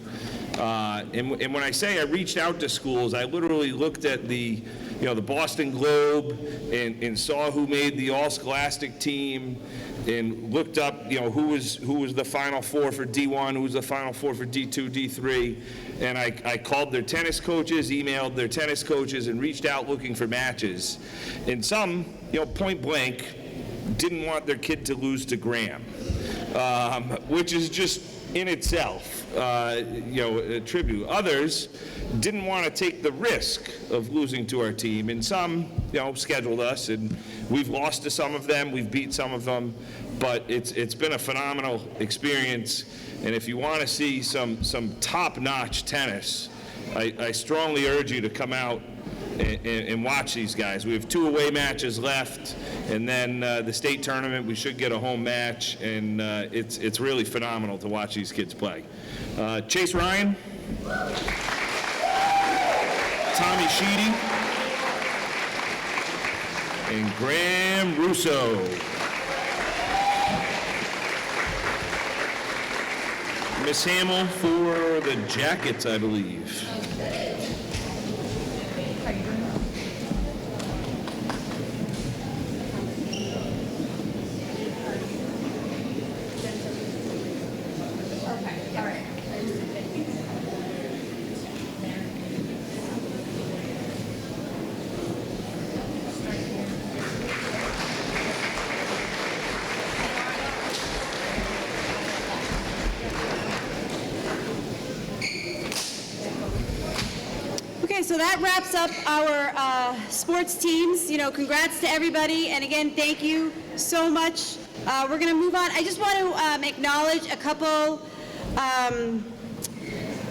Speaker 18: And when I say I reached out to schools, I literally looked at the Boston Globe and saw who made the all-scholastic team, and looked up who was the Final Four for D1, who was the Final Four for D2, D3, and I called their tennis coaches, emailed their tennis coaches, and reached out looking for matches. And some, point blank, didn't want their kid to lose to Graham, which is just in itself, a tribute. Others didn't want to take the risk of losing to our team, and some, scheduled us, and we've lost to some of them, we've beat some of them, but it's been a phenomenal experience. And if you want to see some top-notch tennis, I strongly urge you to come out and watch these guys. We have 2 away matches left, and then the state tournament, we should get a home match, and it's really phenomenal to watch these kids play. Chase Ryan, Tommy Sheedy, and Graham Russo. Miss Hamill for the Jackets, I believe.
Speaker 4: So that wraps up our sports teams. Congrats to everybody, and again, thank you so much. We're going to move on. I just want to acknowledge a couple,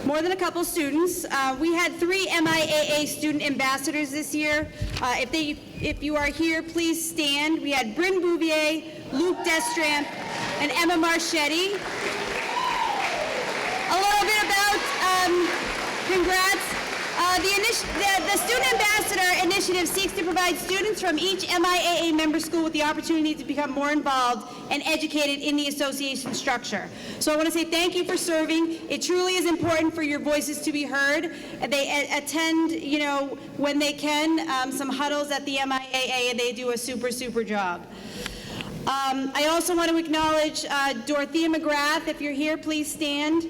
Speaker 4: more than a couple students. We had 3 MIAA student ambassadors this year. If you are here, please stand. We had Bryn Bouvier, Luke Destramp, and Emma Marchetti. A little bit about, congrats. The Student Ambassador Initiative seeks to provide students from each MIAA member school with the opportunity to become more involved and educated in the association structure. So I want to say thank you for serving. It truly is important for your voices to be heard. They attend, when they can, some huddles at the MIAA, and they do a super, super job. I also want to acknowledge Dorothea McGrath. If you're here, please stand.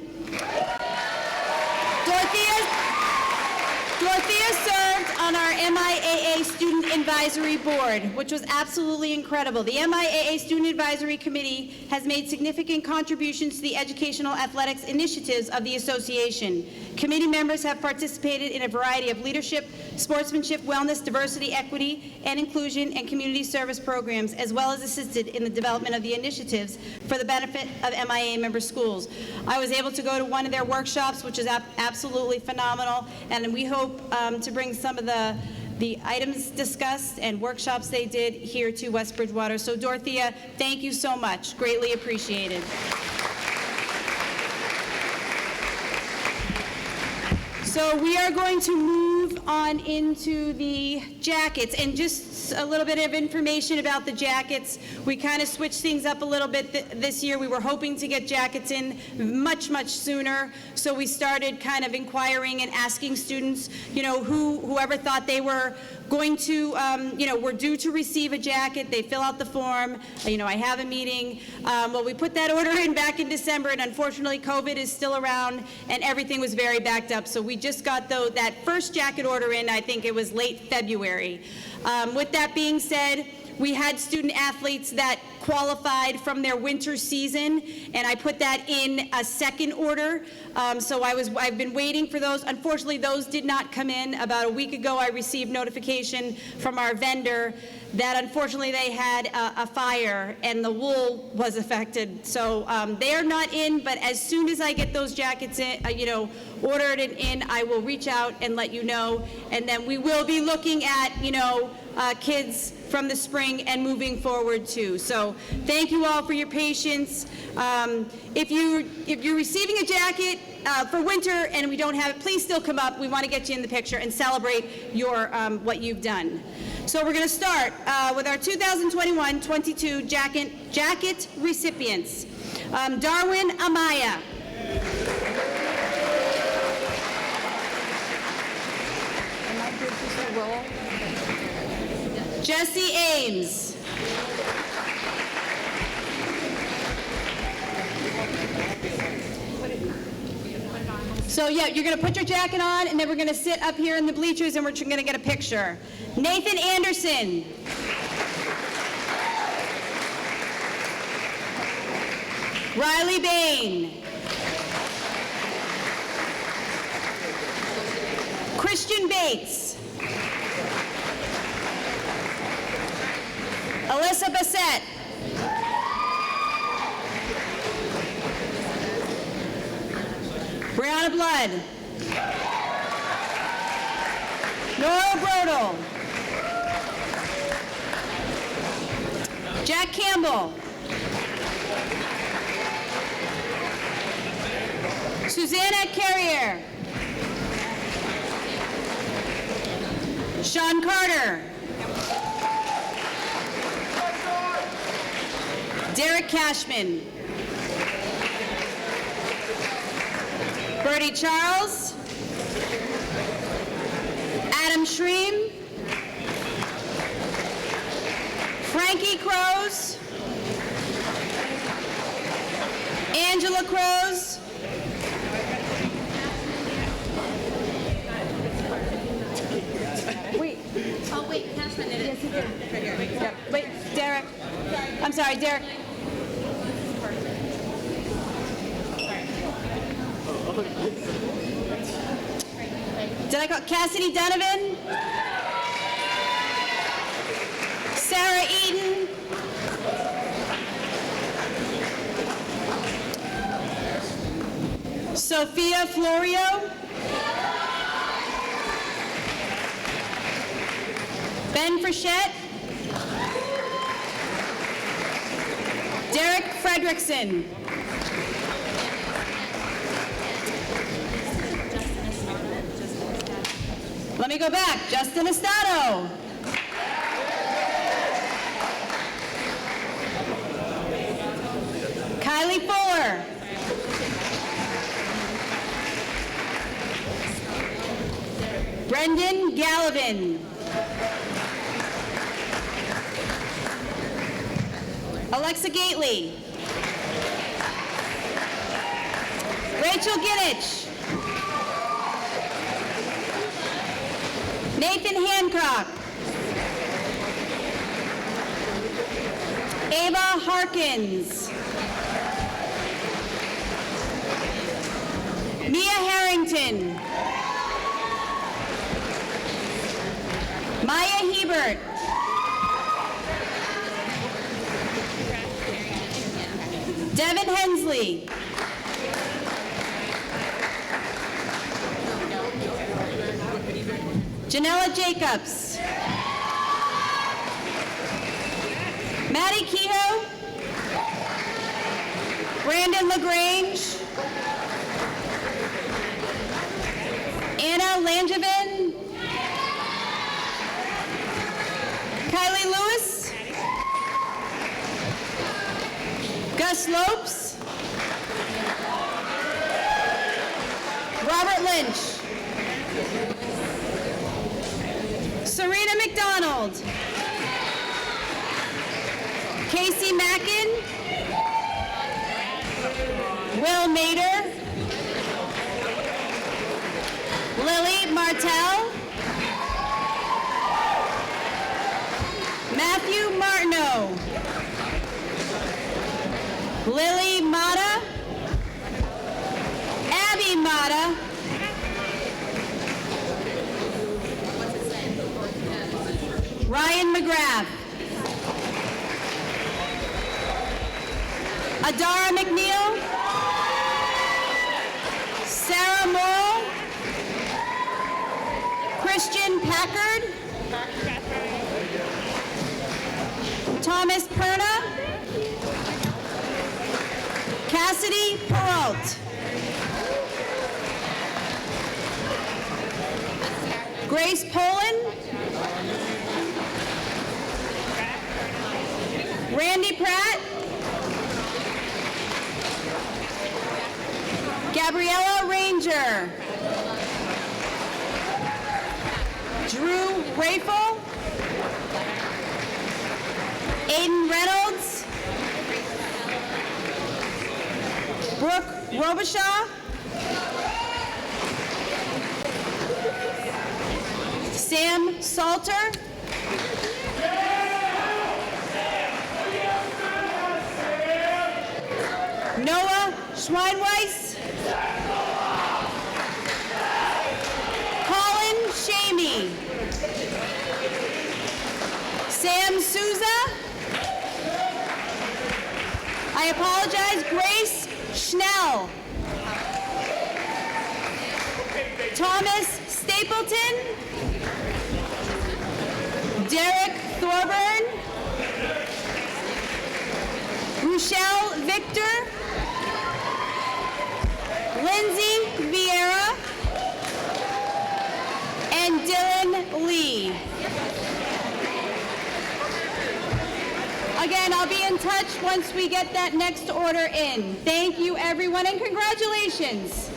Speaker 4: Dorothea served on our MIAA Student Advisory Board, which was absolutely incredible. The MIAA Student Advisory Committee has made significant contributions to the educational athletics initiatives of the association. Committee members have participated in a variety of leadership, sportsmanship, wellness, diversity, equity, and inclusion, and community service programs, as well as assisted in the development of the initiatives for the benefit of MIAA member schools. I was able to go to one of their workshops, which is absolutely phenomenal, and we hope to bring some of the items discussed and workshops they did here to West Bridgewater. So Dorothea, thank you so much. Greatly appreciated. So we are going to move on into the jackets, and just a little bit of information about the jackets. We kind of switched things up a little bit this year. We were hoping to get jackets in much, much sooner, so we started kind of inquiring and asking students, whoever thought they were going to, were due to receive a jacket. They fill out the form. I have a meeting. Well, we put that order in back in December, and unfortunately COVID is still around and everything was very backed up. So we just got that first jacket order in, I think it was late February. With that being said, we had student athletes that qualified from their winter season, and I put that in a second order. So I've been waiting for those. Unfortunately, those did not come in. About a week ago, I received notification from our vendor that unfortunately they had a fire and the wool was affected. So they are not in, but as soon as I get those jackets in, ordered and in, I will reach out and let you know. And then we will be looking at, kids from the spring and moving forward too. So thank you all for your patience. If you're receiving a jacket for winter and we don't have it, please still come up. We want to get you in the picture and celebrate your what you've done. So we're going to start with our 2021-22 jacket recipients. Darwin Amaya. Jesse Ames. So yeah, you're going to put your jacket on, and then we're going to sit up here in the bleachers, and we're going to get a picture. Nathan Anderson. Riley Bain. Christian Bates. Alyssa Bassett. Brianna Blood. Nora Brodel. Jack Campbell. Susanna Carrier. Sean Carter. Derek Cashman. Bertie Charles. Adam Schreem. Frankie Crows. Angela Crows. Wait. Oh, wait. Cashman did it. Yes, he did. Wait, Derek. I'm sorry, Derek. Did I call Cassidy Donovan? Sarah Eden? Sophia Florio? Ben Frechette? Derek Fredrickson? me go back. Justin Estado. Kylie Fuller. Brendan Gallivan. Alexa Gately. Rachel Ginnich. Nathan Hancock. Ava Harkins. Mia Harrington. Maya Hebert. Devin Hensley. Janella Jacobs. Maddie Kehoe. Brandon LaGrange. Anna Langevin. Kylie Lewis. Gus Lopes. Robert Lynch. Serena McDonald. Casey Mackin. Will Mader. Lily Martell. Matthew Martineau. Lily Mata. Abby Mata. Ryan McGrath. Adara McNeil. Sarah Morrill. Christian Packard. Thomas Perna. Cassidy Peralt. Grace Poland. Randy Pratt. Gabriella Ranger. Drew Rafel. Aiden Reynolds. Brooke Robichaud. Sam Salter. Noah Schweinweiss. Colin Shamey. Sam Souza. I apologize, Grace Schnell. Thomas Stapleton. Derek Thorburn. Rochelle Victor. Lindsay Vieira. And Dylan Lee. Again, I'll be in touch once we get that next order in. Thank you, everyone, and congratulations.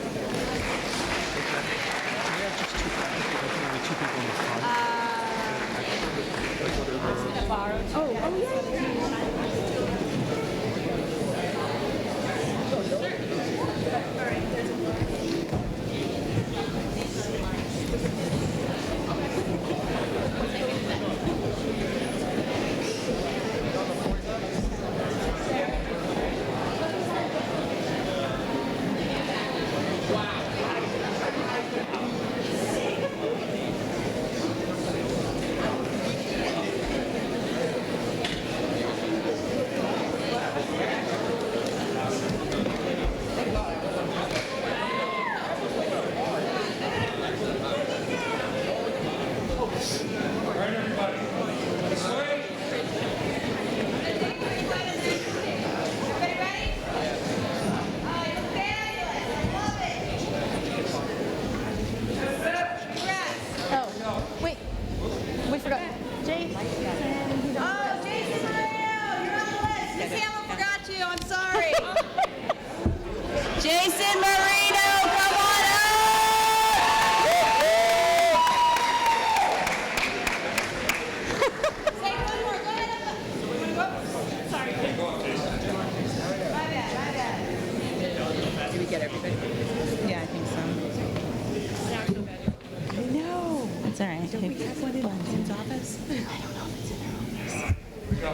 Speaker 13: It's all right.
Speaker 12: Don't we have one in Blaine's office? I don't know if it's in her office.
Speaker 18: Here we go.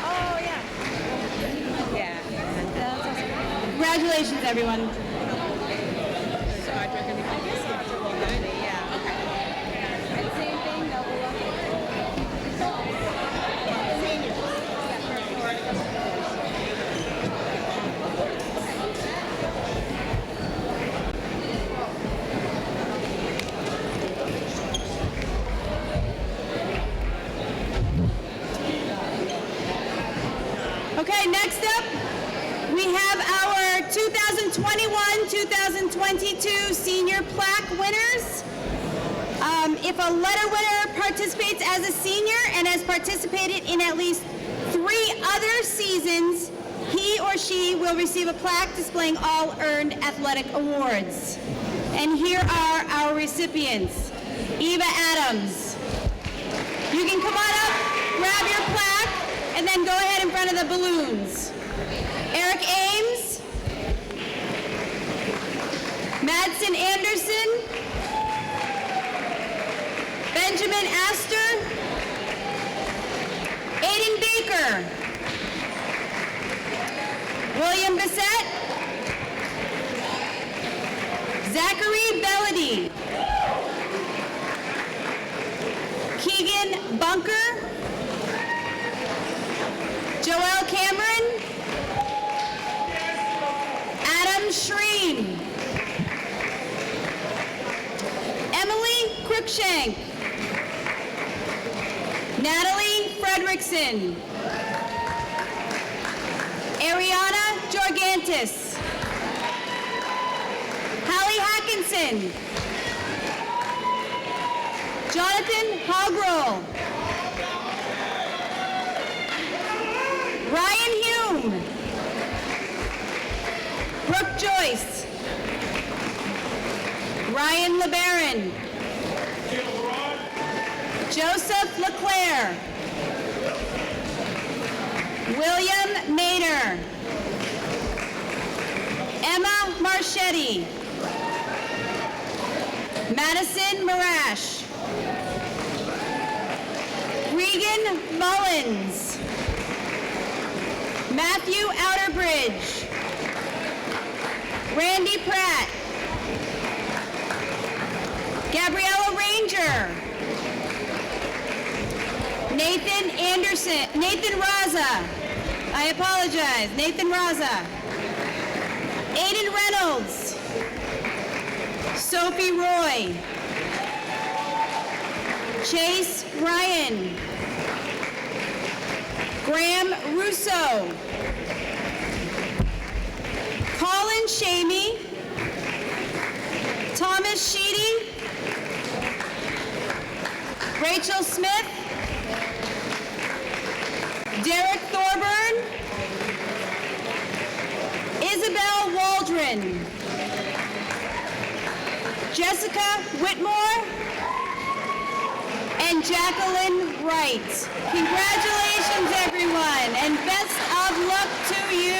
Speaker 12: Oh, yeah. Yeah.
Speaker 3: Congratulations, everyone.
Speaker 12: So I guess Audra will go. Yeah. Okay. And same thing,
Speaker 4: Okay, next up, we have our 2021-2022 Senior Plaque winners. If a letter winner participates as a senior and has participated in at least 3 other seasons, he or she will receive a plaque displaying all earned athletic awards. And here are our recipients. Eva Adams. You can come on up, grab your plaque, and then go ahead in front of the balloons. Eric Ames, Madsen Anderson, Benjamin Astor, Aiden Baker, William Bissett, Zachary Bellady, Keegan Bunker, Joel Cameron, Adam Shreen, Emily Cruikshank, Natalie Fredrickson, Ariana Jorgantis, Hallie Hackinson, Jonathan Hoggroll, Ryan Hume, Brooke Joyce, Ryan LeBaron, Joseph LeClaire, William Mader, Emma Marchetti, Madison Marash, Regan Mullins, Matthew Outerbridge, Randy Pratt, Gabriella Ranger, Nathan Raza, I apologize, Nathan Raza, Aiden Reynolds, Sophie Roy, Chase Ryan, Graham Russo, Colin Shamey, Thomas Sheedy, Rachel Smith, Derek Thorburn, Isabel Waldron, Jessica Whitmore, and Jacqueline Wright. Congratulations, everyone, and best of luck to you.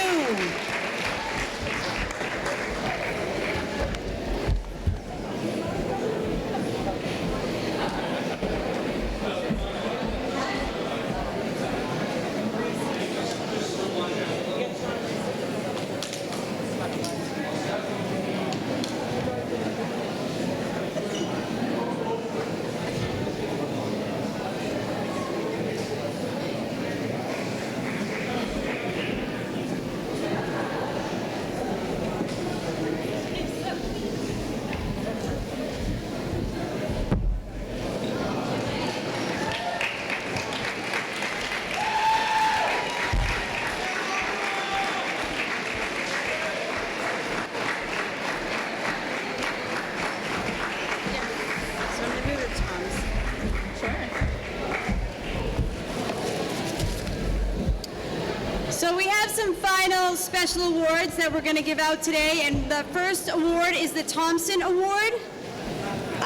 Speaker 4: So we have some final special awards that we're going to give out today, and the first award is the Thompson Award.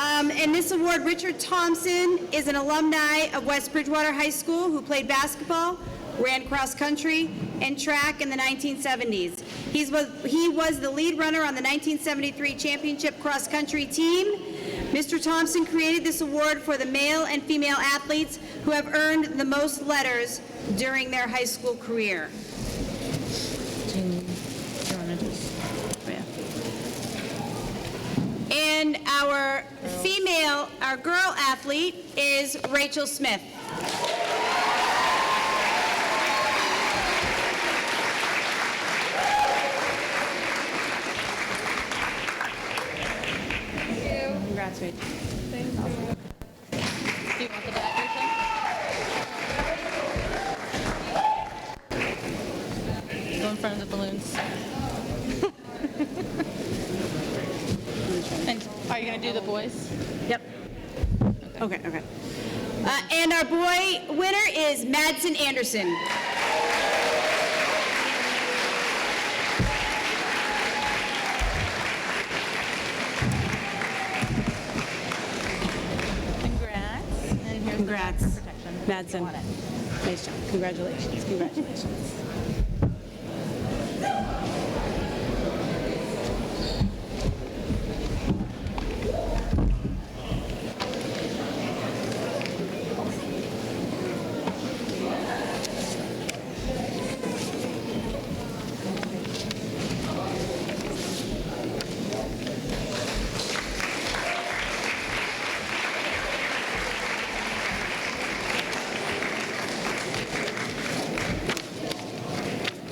Speaker 4: And this award, Richard Thompson is an alumni of West Bridgewater High School who played basketball, ran cross country, and track in the 1970s. He was the lead runner on the 1973 championship cross country team. Mr. Thompson created this award for the male and female athletes who have earned the most letters during their high school career. And our girl athlete is Rachel Smith.
Speaker 13: Congrats, Rachel. Thank you. Do you want the back, Rachel? Go in front of the balloons. And are you going to do the boys?
Speaker 4: Yep. Okay. And our boy winner is Madsen Anderson. Congrats, Madsen. Nice job. Congratulations. Congratulations.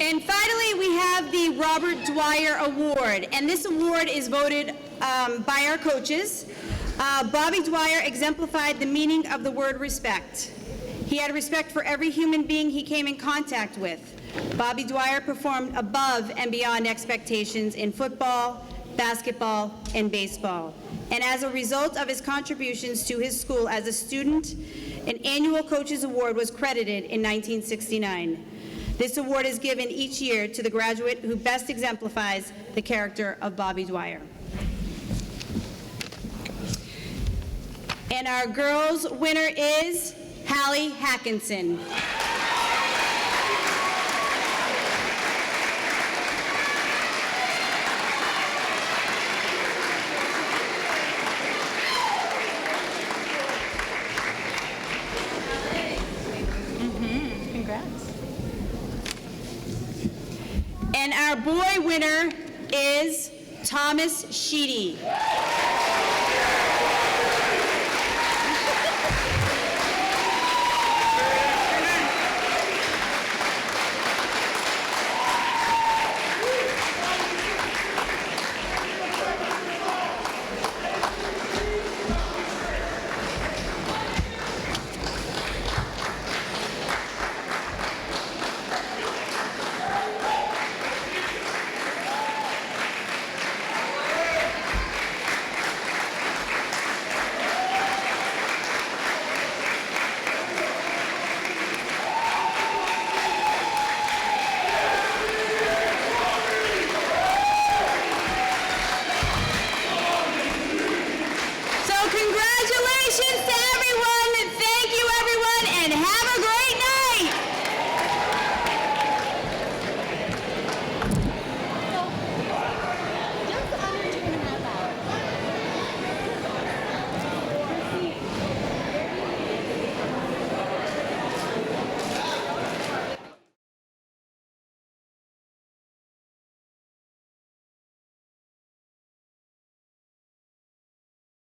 Speaker 4: And finally, we have the Robert Dwyer Award, and this award is voted by our coaches. Bobby Dwyer exemplified the meaning of the word respect. He had respect for every human being he came in contact with. Bobby Dwyer performed above and beyond expectations in football, basketball, and baseball. And as a result of his contributions to his school as a student, an annual Coaches Award was credited in 1969. This award is given each year to the graduate who best exemplifies the character of Bobby Dwyer. And our girls' winner is Hallie Hackinson.
Speaker 13: Congrats.
Speaker 4: And our boy winner is Thomas Sheedy.